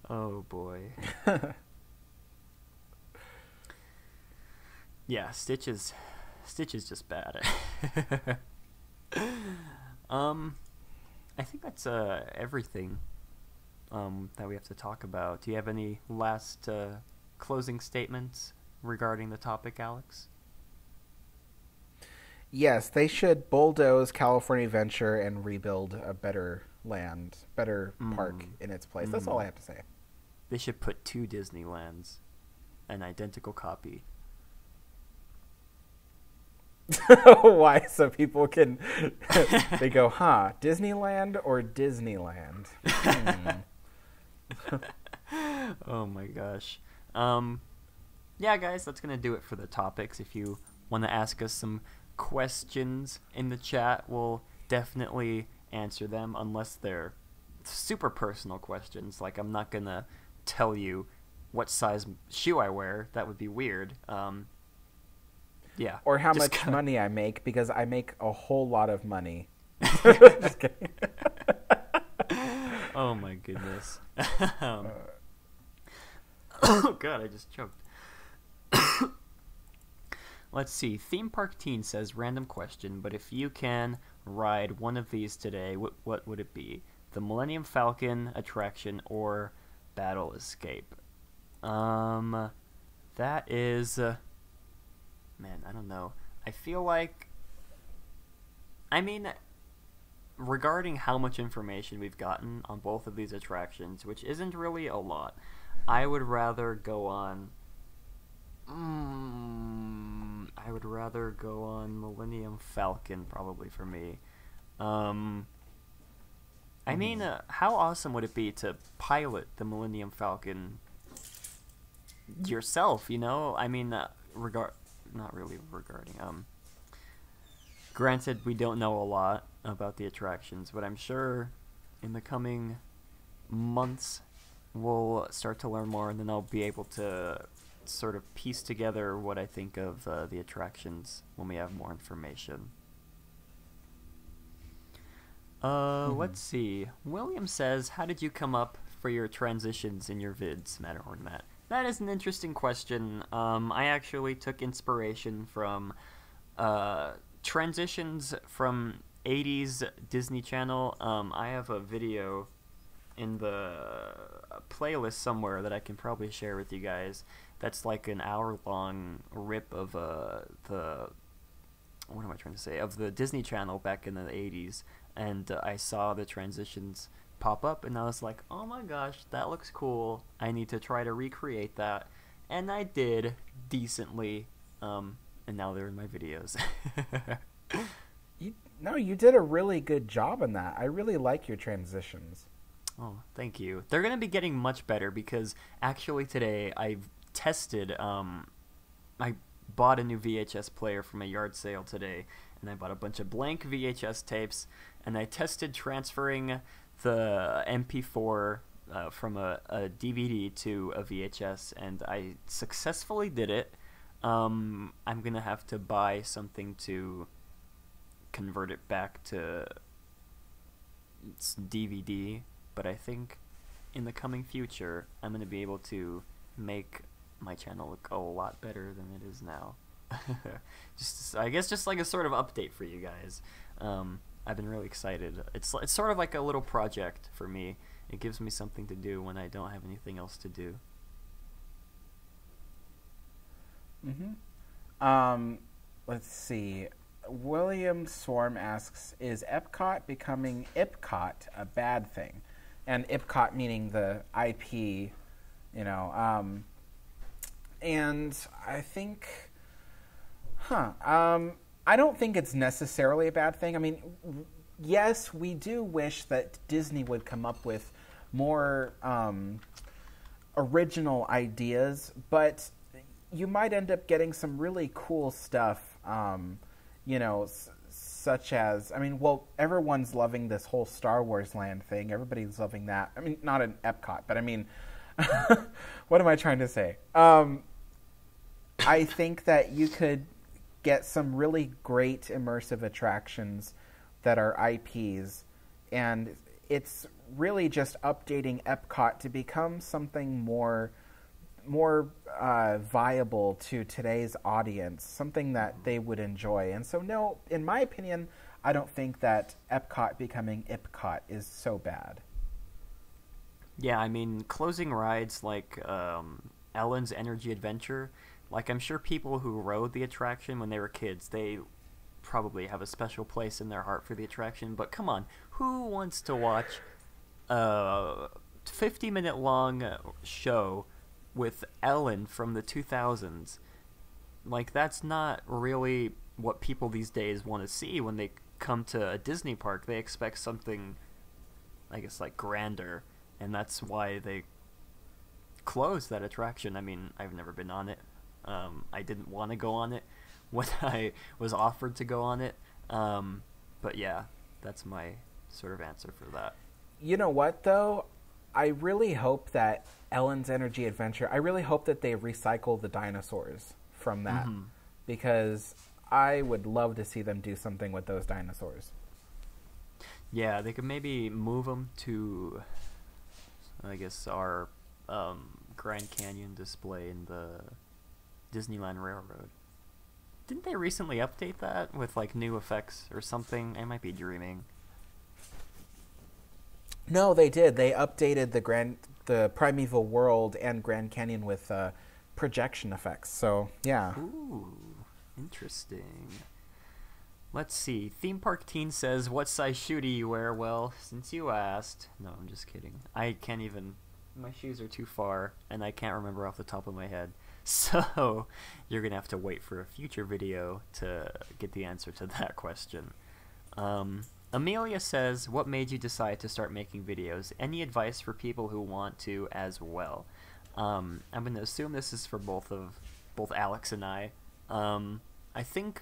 Oh boy. Yeah, Stitch is just bad. I think that's everything that we have to talk about. Do you have any last closing statements regarding the topic, Alex? Yes, they should bulldoze California Adventure and rebuild a better park in its place. That's all I have to say. They should put 2 Disneylands, an identical copy. Why? So people can they go, Disneyland or Disneyland? Oh my gosh. Yeah, guys, that's gonna do it for the topics. If you want to ask us some questions in the chat, we'll definitely answer them, unless they're super personal questions. Like, I'm not gonna tell you what size shoe I wear. That would be weird. Yeah. Or how much money I make, because I make a whole lot of money. Just kidding. Oh my goodness. Oh god, I just choked. Let's see. Theme Park Teen says, random question, but if you can ride one of these today, what would it be? The Millennium Falcon attraction or Battle Escape? That is... man, I don't know. I feel like... I mean, regarding how much information we've gotten on both of these attractions, which isn't really a lot, I would rather go on... I would rather go on Millennium Falcon, probably, for me. I mean, how awesome would it be to pilot the Millennium Falcon yourself, you know? I mean, not really regarding, granted, we don't know a lot about the attractions, but I'm sure in the coming months we'll start to learn more, and then I'll be able to sort of piece together what I think of the attractions when we have more information. Let's see. William says, how did you come up for your transitions in your vids, Matterhorn Matt? That is an interesting question. I actually took inspiration from transitions from 80s Disney Channel. I have a video in the playlist somewhere that I can probably share with you guys. That's like an hour-long rip of the Disney Channel back in the 80s, and I saw the transitions pop up, and I was like, oh my gosh, that looks cool. I need to try to recreate that, and I did decently, and now they're in my videos. You did a really good job in that. I really like your transitions. Oh, thank you. They're going to be getting much better, because actually today I've tested, I bought a new VHS player from a yard sale today, and I bought a bunch of blank VHS tapes, and I tested transferring the MP4 from a DVD to a VHS, and I successfully did it. I'm going to have to buy something to convert it back to DVD, but I think in the coming future I'm going to be able to make my channel look a lot better than it is now. I guess just like a sort of update for you guys. I've been really excited. It's sort of like a little project for me, It gives me something to do when I don't have anything else to do. Let's see. William Swarm asks, is Epcot becoming Ipcot a bad thing? And Ipcot meaning the IP, you know. And I think, I don't think it's necessarily a bad thing. I mean, yes, we do wish that Disney would come up with more original ideas, but you might end up getting some really cool stuff, you know, such as, I mean, well, everyone's loving this whole Star Wars Land thing. Everybody's loving that. I mean, not in Epcot, but I mean, what am I trying to say? I think that you could get some really great immersive attractions that are IPs, and it's really just updating Epcot to become something more viable to today's audience, something that they would enjoy. And so, no, in my opinion, I don't think that Epcot becoming Ipcot is so bad. Yeah, I mean, closing rides like Ellen's Energy Adventure, like I'm sure people who rode the attraction when they were kids, they probably have a special place in their heart for the attraction. But come on, who wants to watch a 50-minute long show with Ellen from the 2000s? Like, that's not really what people these days want to see when they come to a Disney park. They expect something, I guess, like grander, and that's why they closed that attraction. I mean, I've never been on it. I didn't want to go on it when I was offered to go on it. But yeah, that's my sort of answer for that. You know what, though? I really hope that Ellen's Energy Adventure, I really hope that they recycle the dinosaurs from that, because I would love to see them do something with those dinosaurs. Yeah, they could maybe move them to, I guess, our Grand Canyon display in the Disneyland Railroad. Didn't they recently update that with like new effects or something? I might be dreaming. No, they did. They updated the Primeval World and Grand Canyon with projection effects. So, yeah. Ooh, interesting. Let's see. Theme Park Teen says, what size shoe do you wear? Well, since you asked... No, I'm just kidding. I can't even... My shoes are too far, and I can't remember off the top of my head. So, you're going to have to wait for a future video to get the answer to that question. Amelia says, what made you decide to start making videos? Any advice for people who want to as well? I'm going to assume this is for both Alex and I. I think...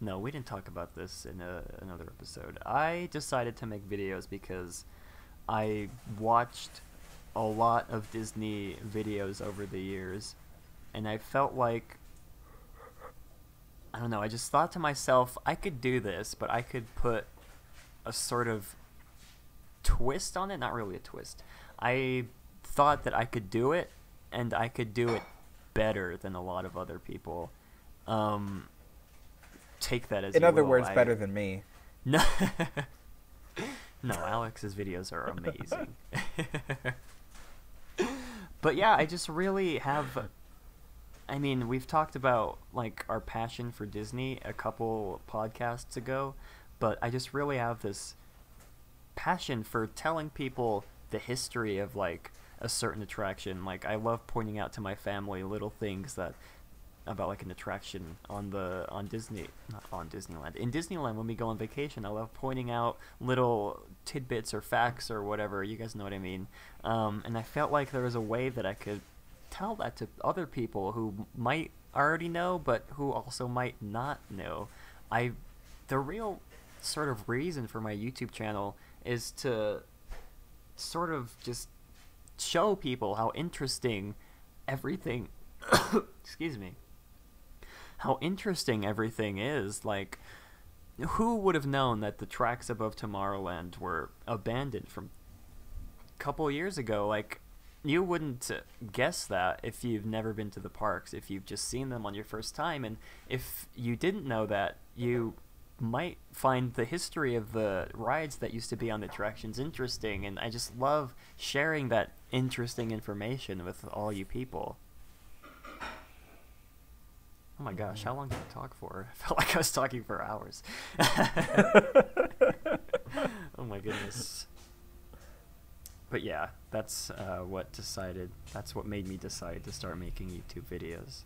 No, we didn't talk about this in another episode. I decided to make videos because I watched a lot of Disney videos over the years, and I felt like, I don't know, I just thought to myself, I could do this, but I could put a sort of twist on it. Not really a twist. I thought that I could do it, and I could do it better than a lot of other people. Take that as in you other will. words, better than me. No, no, Alex's videos are amazing. But yeah, I just really have... I mean, we've talked about like our passion for Disney a couple podcasts ago, but I just really have this passion for telling people the history of like a certain attraction. Like, I love pointing out to my family little things that about like an attraction in Disneyland when we go on vacation. I love pointing out little tidbits or facts or whatever. You guys know what I mean. And I felt like there was a way that I could tell that to other people who might already know, but who also might not know. The real sort of reason for my YouTube channel is to sort of just show people how interesting everything excuse me, how interesting everything is. Like, who would have known that the tracks above Tomorrowland were abandoned from a couple years ago? Like, you wouldn't guess that if you've never been to the parks, if you've just seen them on your first time. And if you didn't know that, you might find the history of the rides that used to be on the attractions interesting, and I just love sharing that interesting information with all you people. Oh my gosh, how long did I talk for? I felt like I was talking for hours. Oh my goodness. But yeah, that's that's what made me decide to start making YouTube videos.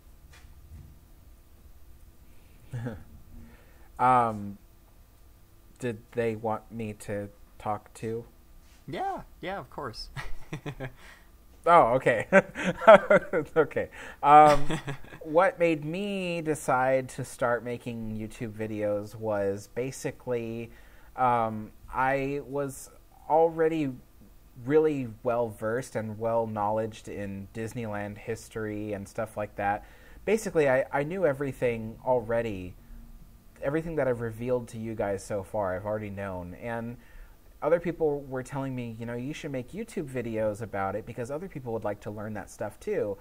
Did they want me to talk too? Yeah, of course. Oh, okay. Okay. What made me decide to start making YouTube videos was basically I was already really well versed and well knowledged in Disneyland history and stuff like that. Basically, I knew everything already. Everything that I've revealed to you guys so far, I've already known. And other people were telling me, you should make YouTube videos about it because other people would like to learn that stuff too.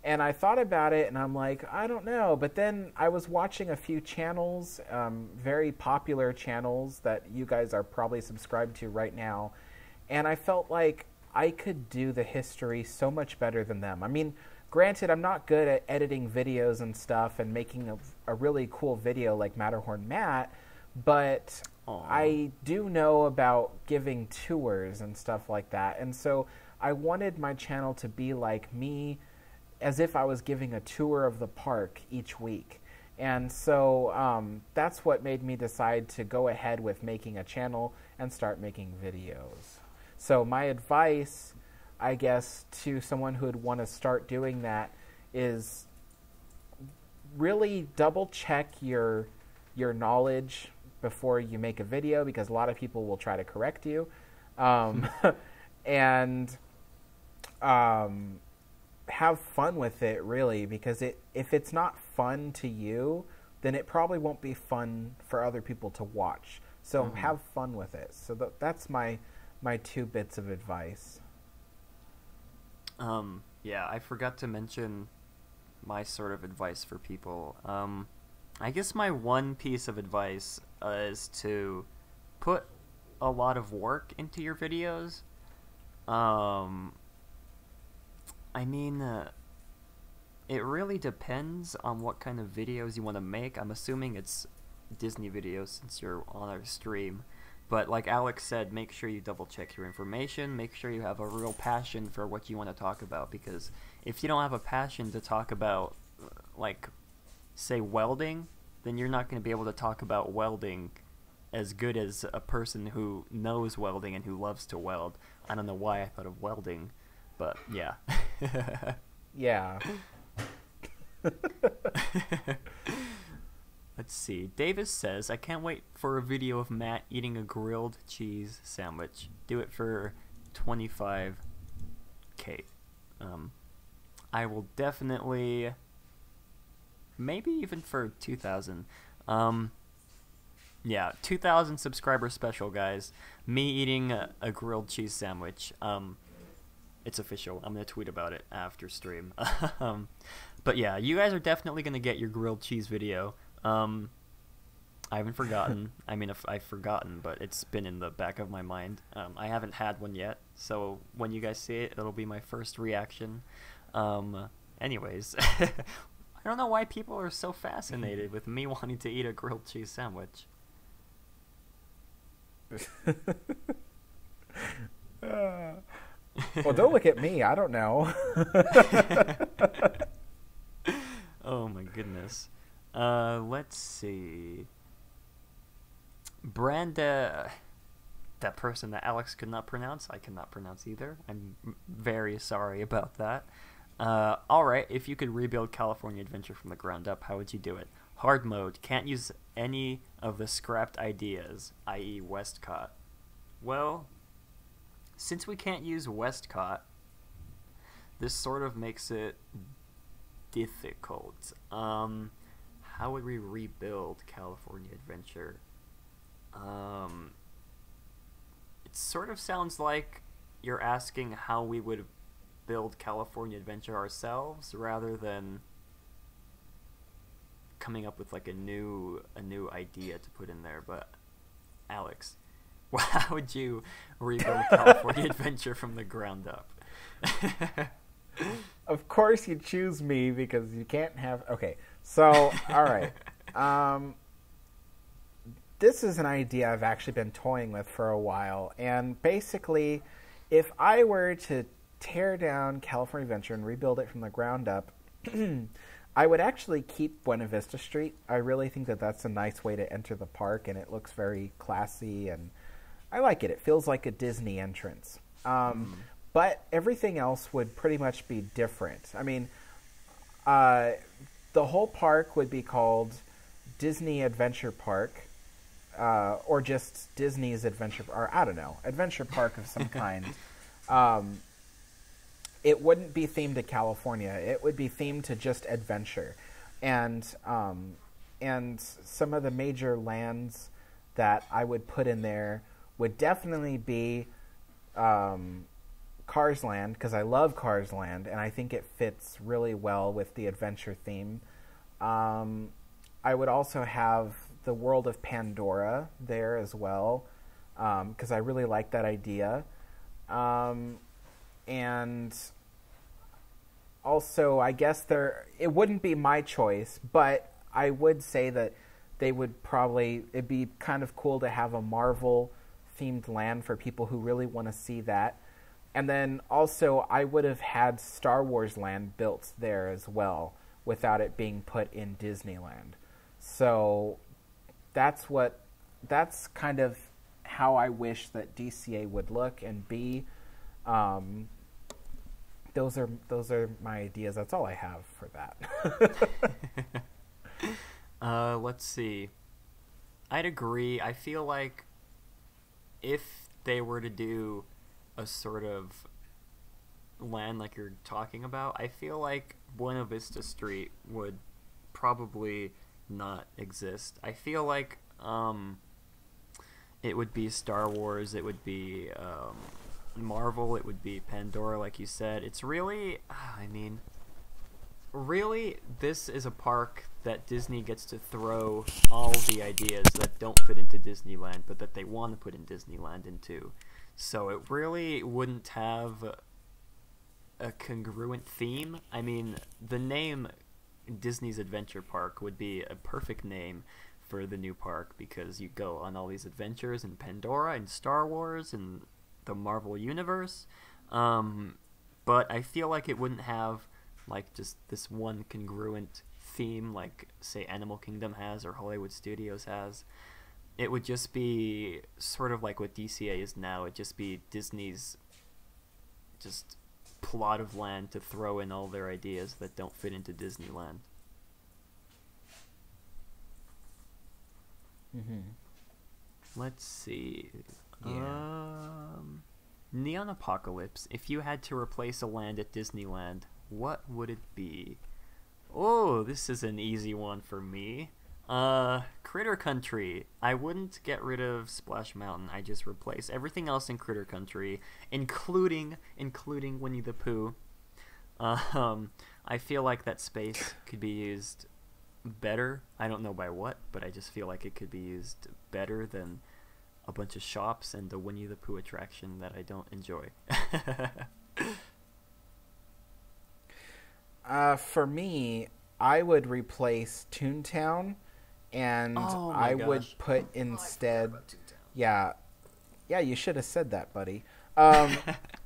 And I thought about it, and I'm like, I don't know. But then I was watching a few channels, very popular channels that you guys are probably subscribed to right now, and I felt like I could do the history so much better than them. I mean, granted, I'm not good at editing videos and stuff and making a really cool video like Matterhorn Matt, but Aww. I do know about giving tours and stuff like that. And so I wanted my channel to be like me, as if I was giving a tour of the park each week. And so that's what made me decide to go ahead with making a channel and start making videos. So my advice, I guess, to someone who would want to start doing that is really double check your knowledge before you make a video, because a lot of people will try to correct you, and have fun with it, really, because if it's not fun to you, then it probably won't be fun for other people to watch. So have fun with it. So that's my 2 bits of advice. Yeah, I forgot to mention my sort of advice for people. I guess my one piece of advice is to put a lot of work into your videos. I mean, it really depends on what kind of videos you want to make. I'm assuming it's Disney videos since you're on our stream. But like Alex said, make sure you double check your information. Make sure you have a real passion for what you want to talk about. Because if you don't have a passion to talk about, like, say, welding, then you're not going to be able to talk about welding as good as a person who knows welding and who loves to weld. I don't know why I thought of welding, but yeah. Yeah. Let's see. Davis says, I can't wait for a video of Matt eating a grilled cheese sandwich. Do it for 25K. I will definitely, maybe even for 2,000. Yeah, 2,000 subscriber special, guys. Me eating a grilled cheese sandwich. It's official. I'm going to tweet about it after stream. But yeah, you guys are definitely going to get your grilled cheese video. I haven't forgotten. I mean, if I've forgotten, but it's been in the back of my mind. I haven't had one yet, so when you guys see it, it'll be my first reaction. Anyways, I don't know why people are so fascinated with me wanting to eat a grilled cheese sandwich. Well, don't look at me. I don't know. Oh my goodness. Let's see. Branda, that person that Alex could not pronounce, I cannot pronounce either. I'm very sorry about that. Alright, if you could rebuild California Adventure from the ground up, how would you do it? Hard mode, can't use any of the scrapped ideas, i.e. Westcott. Well, since we can't use Westcott, this sort of makes it difficult. How would we rebuild California Adventure? It sort of sounds like you're asking how we would build California Adventure ourselves rather than coming up with like a new idea to put in there. But Alex, how would you rebuild California Adventure from the ground up? Of course you choose me because you can't have... Okay, so, all right. This is an idea I've actually been toying with for a while. And basically, if I were to tear down California Adventure and rebuild it from the ground up, I would actually keep Buena Vista Street. I really think that that's a nice way to enter the park, and it looks very classy, and I like it. It feels like a Disney entrance. But everything else would pretty much be different. I mean, the whole park would be called Disney Adventure Park, or just Disney's Adventure, or I don't know, Adventure Park of some kind. It wouldn't be themed to California. It would be themed to just adventure, and some of the major lands that I would put in there would definitely be Cars Land, because I love Cars Land, and I think it fits really well with the adventure theme. I would also have the world of Pandora there as well, because I really like that idea. And also, I guess it wouldn't be my choice, but I would say that they would probably... It'd be kind of cool to have a Marvel-themed land for people who really want to see that. And then also, I would have had Star Wars Land built there as well, without it being put in Disneyland. So that's kind of how I wish that DCA would look and be. Those are my ideas. That's all I have for that. Let's see. I'd agree. I feel like if they were to do a sort of land like you're talking about, I feel like Buena Vista Street would probably not exist. I feel like it would be Star Wars, it would be Marvel, it would be Pandora, like you said. It's really, really, this is a park that Disney gets to throw all the ideas that don't fit into Disneyland, but that they want to put in Disneyland into. So it really wouldn't have a congruent theme. I mean, the name Disney's Adventure Park would be a perfect name for the new park, because you go on all these adventures in Pandora and Star Wars and the Marvel Universe. But I feel like it wouldn't have like just this one congruent theme like, say, Animal Kingdom has or Hollywood Studios has. It would just be sort of like what DCA is now. It'd just be Disney's just plot of land to throw in all their ideas that don't fit into Disneyland. Mm-hmm. Let's see. Yeah. Neon Apocalypse. If you had to replace a land at Disneyland, what would it be? Oh, this is an easy one for me. Critter Country. I wouldn't get rid of Splash Mountain. I just replace everything else in Critter Country, including Winnie the Pooh. I feel like that space could be used better. I don't know by what, but I just feel like it could be used better than a bunch of shops and the Winnie the Pooh attraction that I don't enjoy. For me, I would replace Toontown, and I would put instead... Yeah, you should have said that, buddy.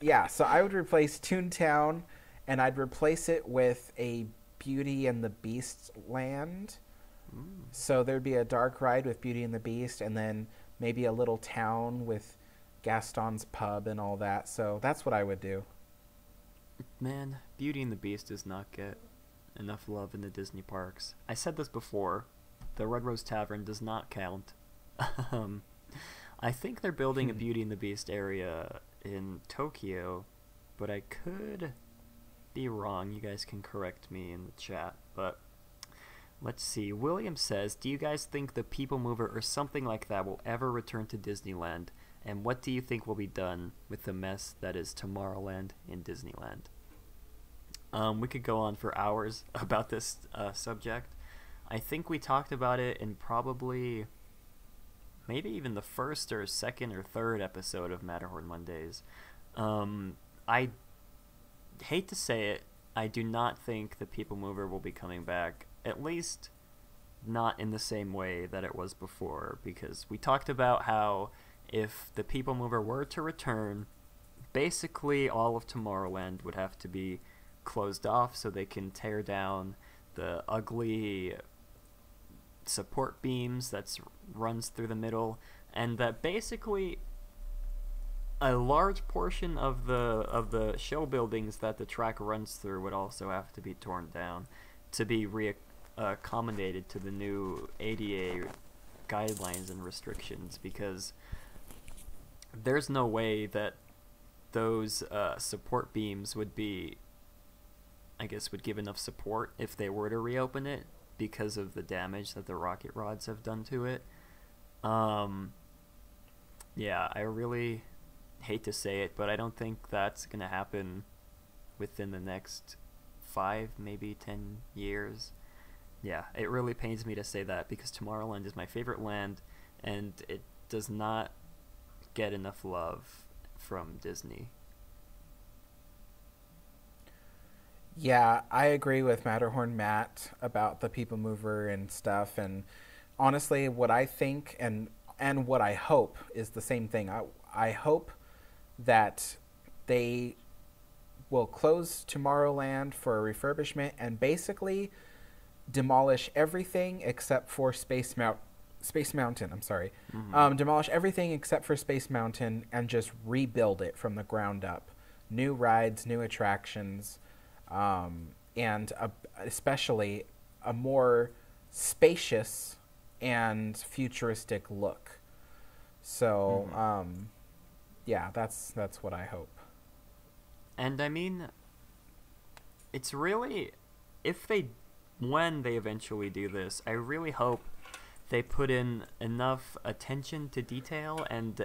Yeah, so I would replace Toontown, and I'd replace it with a Beauty and the Beast land. So there'd be a dark ride with Beauty and the Beast, and then maybe a little town with Gaston's pub and all that. So that's what I would do. Man, Beauty and the Beast does not get enough love in the Disney parks. I said this before. The Red Rose Tavern does not count. I think they're building a Beauty and the Beast area in Tokyo, but I could be wrong. You guys can correct me in the chat. But let's see. William says, do you guys think the People Mover or something like that will ever return to Disneyland? And what do you think will be done with the mess that is Tomorrowland in Disneyland? We could go on for hours about this subject. I think we talked about it in probably maybe even the first or second or third episode of Matterhorn Mondays. I hate to say it, I do not think the People Mover will be coming back, at least not in the same way that it was before, because we talked about how if the People Mover were to return, basically all of Tomorrowland would have to be closed off so they can tear down the ugly support beams that runs through the middle, and that basically a large portion of the show buildings that the track runs through would also have to be torn down to be accommodated to the new ADA guidelines and restrictions, because there's no way that those support beams would be, I guess, would give enough support if they were to reopen it because of the damage that the rocket rods have done to it. Yeah, I really hate to say it, but I don't think that's going to happen within the next 5, maybe 10 years. Yeah, it really pains me to say that, because Tomorrowland is my favorite land, and it does not get enough love from Disney. Yeah, I agree with Matterhorn Matt about the People Mover and stuff. And honestly, what I think and what I hope is the same thing. I hope that they will close Tomorrowland for a refurbishment and basically demolish everything except for Space Mountain. I'm sorry. Mm-hmm. Demolish everything except for Space Mountain and just rebuild it from the ground up. New rides, new attractions. And especially a more spacious and futuristic look. So, yeah, that's what I hope. And I mean, it's really, when they eventually do this, I really hope they put in enough attention to detail and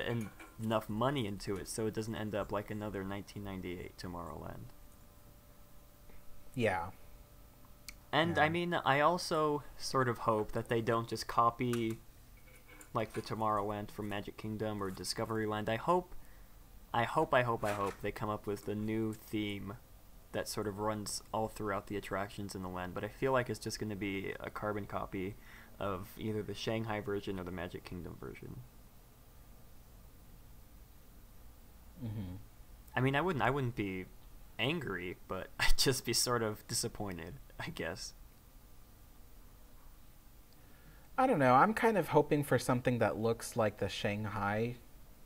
enough money into it so it doesn't end up like another 1998 Tomorrowland. Yeah. And I mean, I also sort of hope that they don't just copy like the Tomorrowland from Magic Kingdom or Discoveryland. I hope they come up with a new theme that sort of runs all throughout the attractions in the land, but I feel like it's just going to be a carbon copy of either the Shanghai version or the Magic Kingdom version. Mm-hmm. I mean, I wouldn't be angry, but I'd just be sort of disappointed, I guess. I don't know. I'm kind of hoping for something that looks like the Shanghai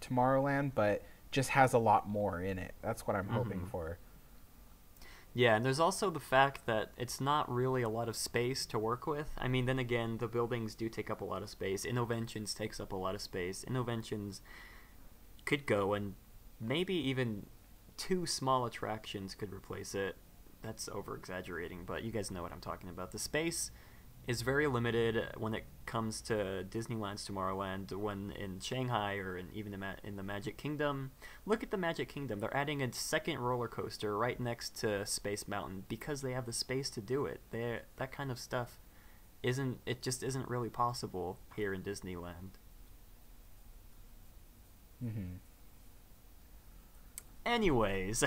Tomorrowland, but just has a lot more in it. That's what I'm hoping for. Yeah, and there's also the fact that it's not really a lot of space to work with. I mean, then again, the buildings do take up a lot of space. Innoventions takes up a lot of space. Innoventions could go, and maybe even 2 small attractions could replace it. That's over-exaggerating, but you guys know what I'm talking about. The space is very limited when it comes to Disneyland's Tomorrowland. When in Shanghai or even in the Magic Kingdom, look at the Magic Kingdom. They're adding a second roller coaster right next to Space Mountain because they have the space to do it. That kind of stuff just isn't really possible here in Disneyland. Mm-hmm. Anyways,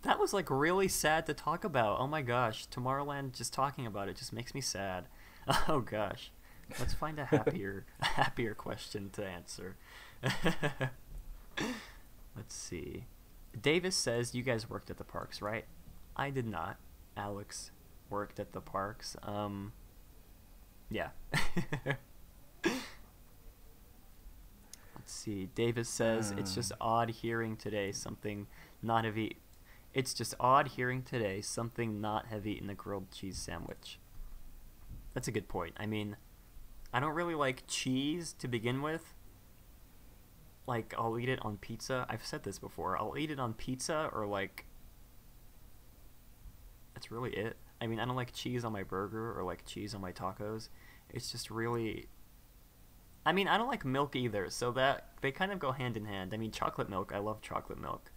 that was like really sad to talk about. Oh my gosh, Tomorrowland, just talking about it just makes me sad. Oh gosh, let's find a happier question to answer. Let's see. Davis says you guys worked at the parks, right? I did not. Alex worked at the parks. Yeah. Let's see. Davis says it's just odd hearing today something not have eaten. It's just odd hearing today something not have eaten a grilled cheese sandwich. That's a good point. I mean, I don't really like cheese to begin with. Like, I'll eat it on pizza. I've said this before. I'll eat it on pizza or like. That's really it. I mean, I don't like cheese on my burger or like cheese on my tacos. It's just really. I mean, I don't like milk either, so that they kind of go hand in hand. I mean, chocolate milk, I love chocolate milk.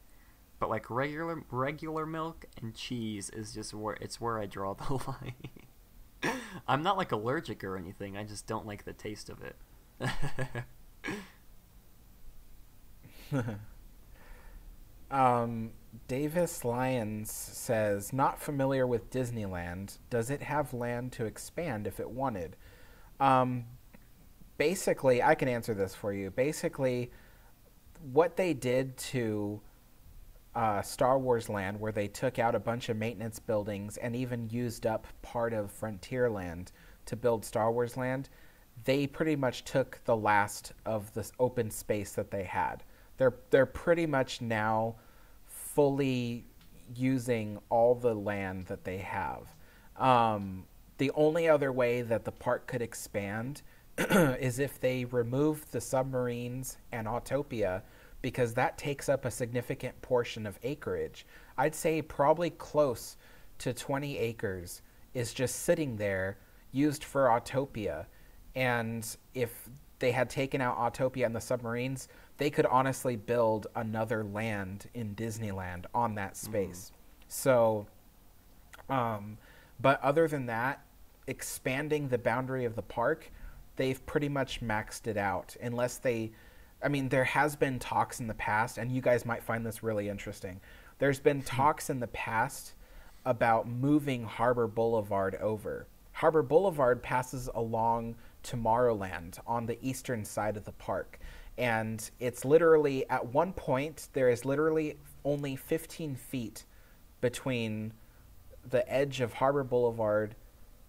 But like regular milk and cheese is just where I draw the line. I'm not like allergic or anything. I just don't like the taste of it. Davis Lyons says, not familiar with Disneyland. Does it have land to expand if it wanted? Um, Basically, I can answer this for you. Basically, what they did to Star Wars Land, where they took out a bunch of maintenance buildings and even used up part of Frontierland to build Star Wars Land, they pretty much took the last of this open space that they had. They're pretty much now fully using all the land that they have. The only other way that the park could expand is if they remove the submarines and Autopia, because that takes up a significant portion of acreage. I'd say probably close to 20 acres is just sitting there used for Autopia. And if they had taken out Autopia and the submarines, they could honestly build another land in Disneyland on that space. So, but other than that, expanding the boundary of the park, they've pretty much maxed it out. Unless they, I mean, there has been talks in the past, and you guys might find this really interesting. There's been talks in the past about moving Harbor Boulevard over. Harbor Boulevard passes along Tomorrowland on the eastern side of the park. And it's literally, at one point, there is literally only 15 feet between the edge of Harbor Boulevard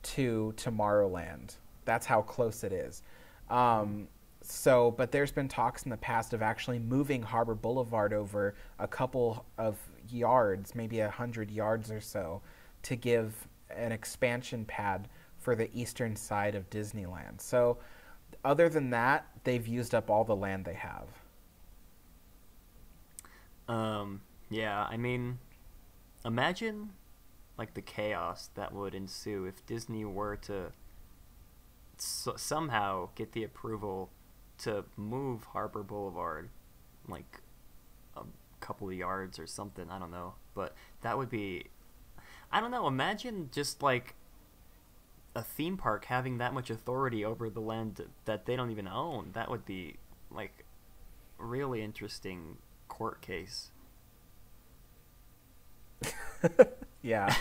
to Tomorrowland. That's how close it is. But there's been talks in the past of actually moving Harbor Boulevard over a couple of yards, maybe 100 yards or so, to give an expansion pad for the eastern side of Disneyland. So other than that, they've used up all the land they have. Yeah, I mean, imagine like the chaos that would ensue if Disney were to somehow get the approval to move Harbor Boulevard like a couple of yards or something. I don't know, but that would be, I don't know, imagine just like a theme park having that much authority over the land that they don't even own. That would be like a really interesting court case. Yeah.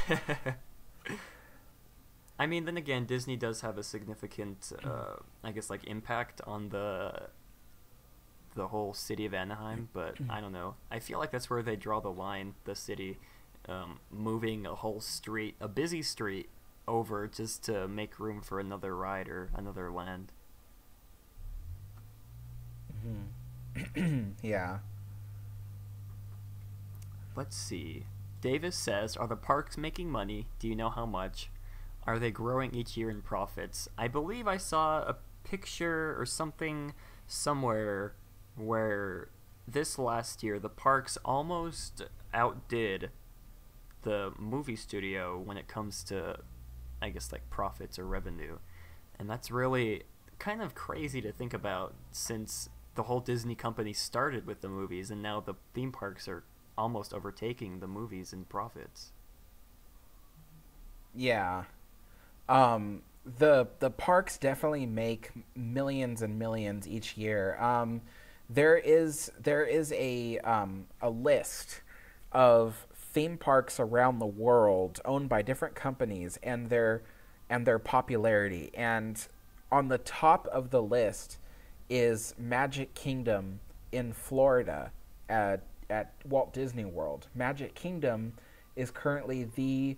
I mean, then again, Disney does have a significant, I guess, like impact on the whole city of Anaheim. But I don't know. I feel like that's where they draw the line. The city moving a whole street, a busy street, over just to make room for another ride or another land. Yeah. Let's see. Davis says, are the parks making money? Do you know how much? Are they growing each year in profits? I believe I saw a picture or something somewhere where this last year the parks almost outdid the movie studio when it comes to, I guess, like profits or revenue. And that's really kind of crazy to think about, since the whole Disney company started with the movies and now the theme parks are almost overtaking the movies in profits. Yeah. The parks definitely make millions and millions each year. There is a list of theme parks around the world owned by different companies and their popularity. And on the top of the list is Magic Kingdom in Florida at Walt Disney World. Magic Kingdom is currently the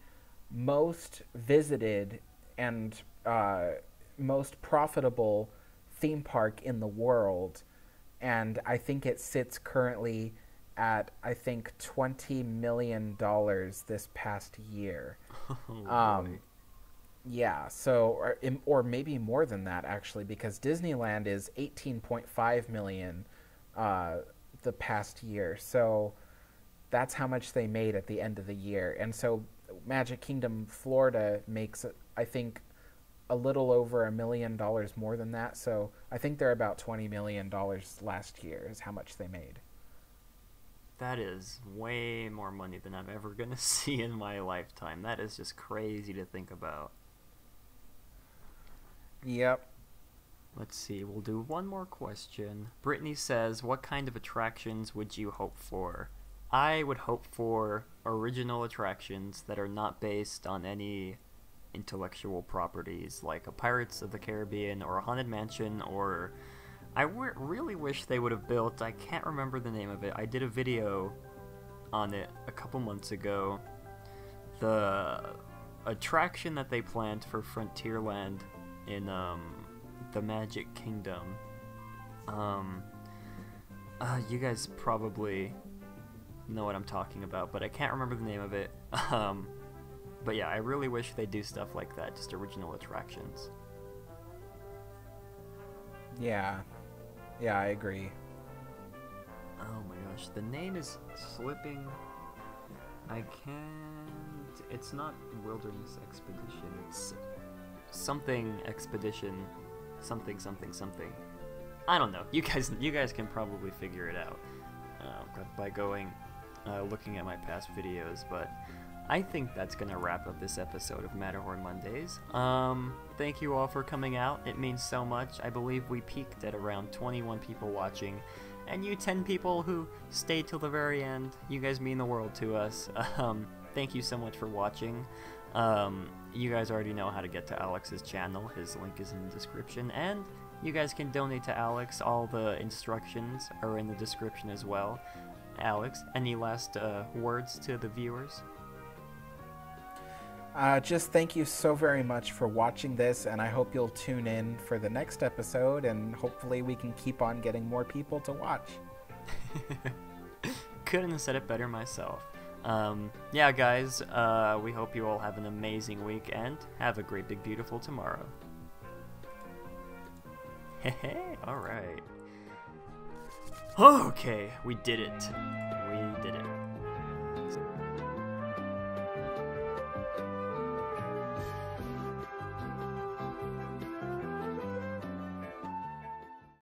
most visited and most profitable theme park in the world, and I think it sits currently at $20 million this past year. Yeah, so or maybe more than that actually, because Disneyland is $18.5 million the past year. So that's how much they made at the end of the year. And so Magic Kingdom Florida makes, I think, a little over $1 million more than that. So I think they're about $20 million last year is how much they made. That is way more money than I'm ever going to see in my lifetime. That is just crazy to think about. Yep. Let's see, we'll do one more question. Brittany says, what kind of attractions would you hope for? I would hope for original attractions that are not based on any intellectual properties, like a Pirates of the Caribbean or a Haunted Mansion, or really wish they would have built, I can't remember the name of it, I did a video on it a couple months ago, the attraction that they planned for Frontierland in the Magic Kingdom. You guys probably know what I'm talking about, but I can't remember the name of it. But yeah, I really wish they do stuff like that, just original attractions. Yeah. Yeah, I agree. Oh my gosh, the name is slipping. I can't... It's not Wilderness Expedition, it's something Expedition, something. I don't know. You guys can probably figure it out by looking at my past videos, but I think that's gonna wrap up this episode of Matterhorn Mondays. Thank you all for coming out. It means so much. I believe we peaked at around 21 people watching, and you 10 people who stayed till the very end, you guys mean the world to us. Thank you so much for watching. You guys already know how to get to Alex's channel. His link is in the description, and you guys can donate to Alex. All the instructions are in the description as well. Alex, any last words to the viewers? Just thank you so very much for watching this, and I hope you'll tune in for the next episode, and hopefully we can keep on getting more people to watch. Couldn't have said it better myself. Yeah, guys, we hope you all have an amazing week, and have a great, big, beautiful tomorrow. Hey, alright. Okay, we did it.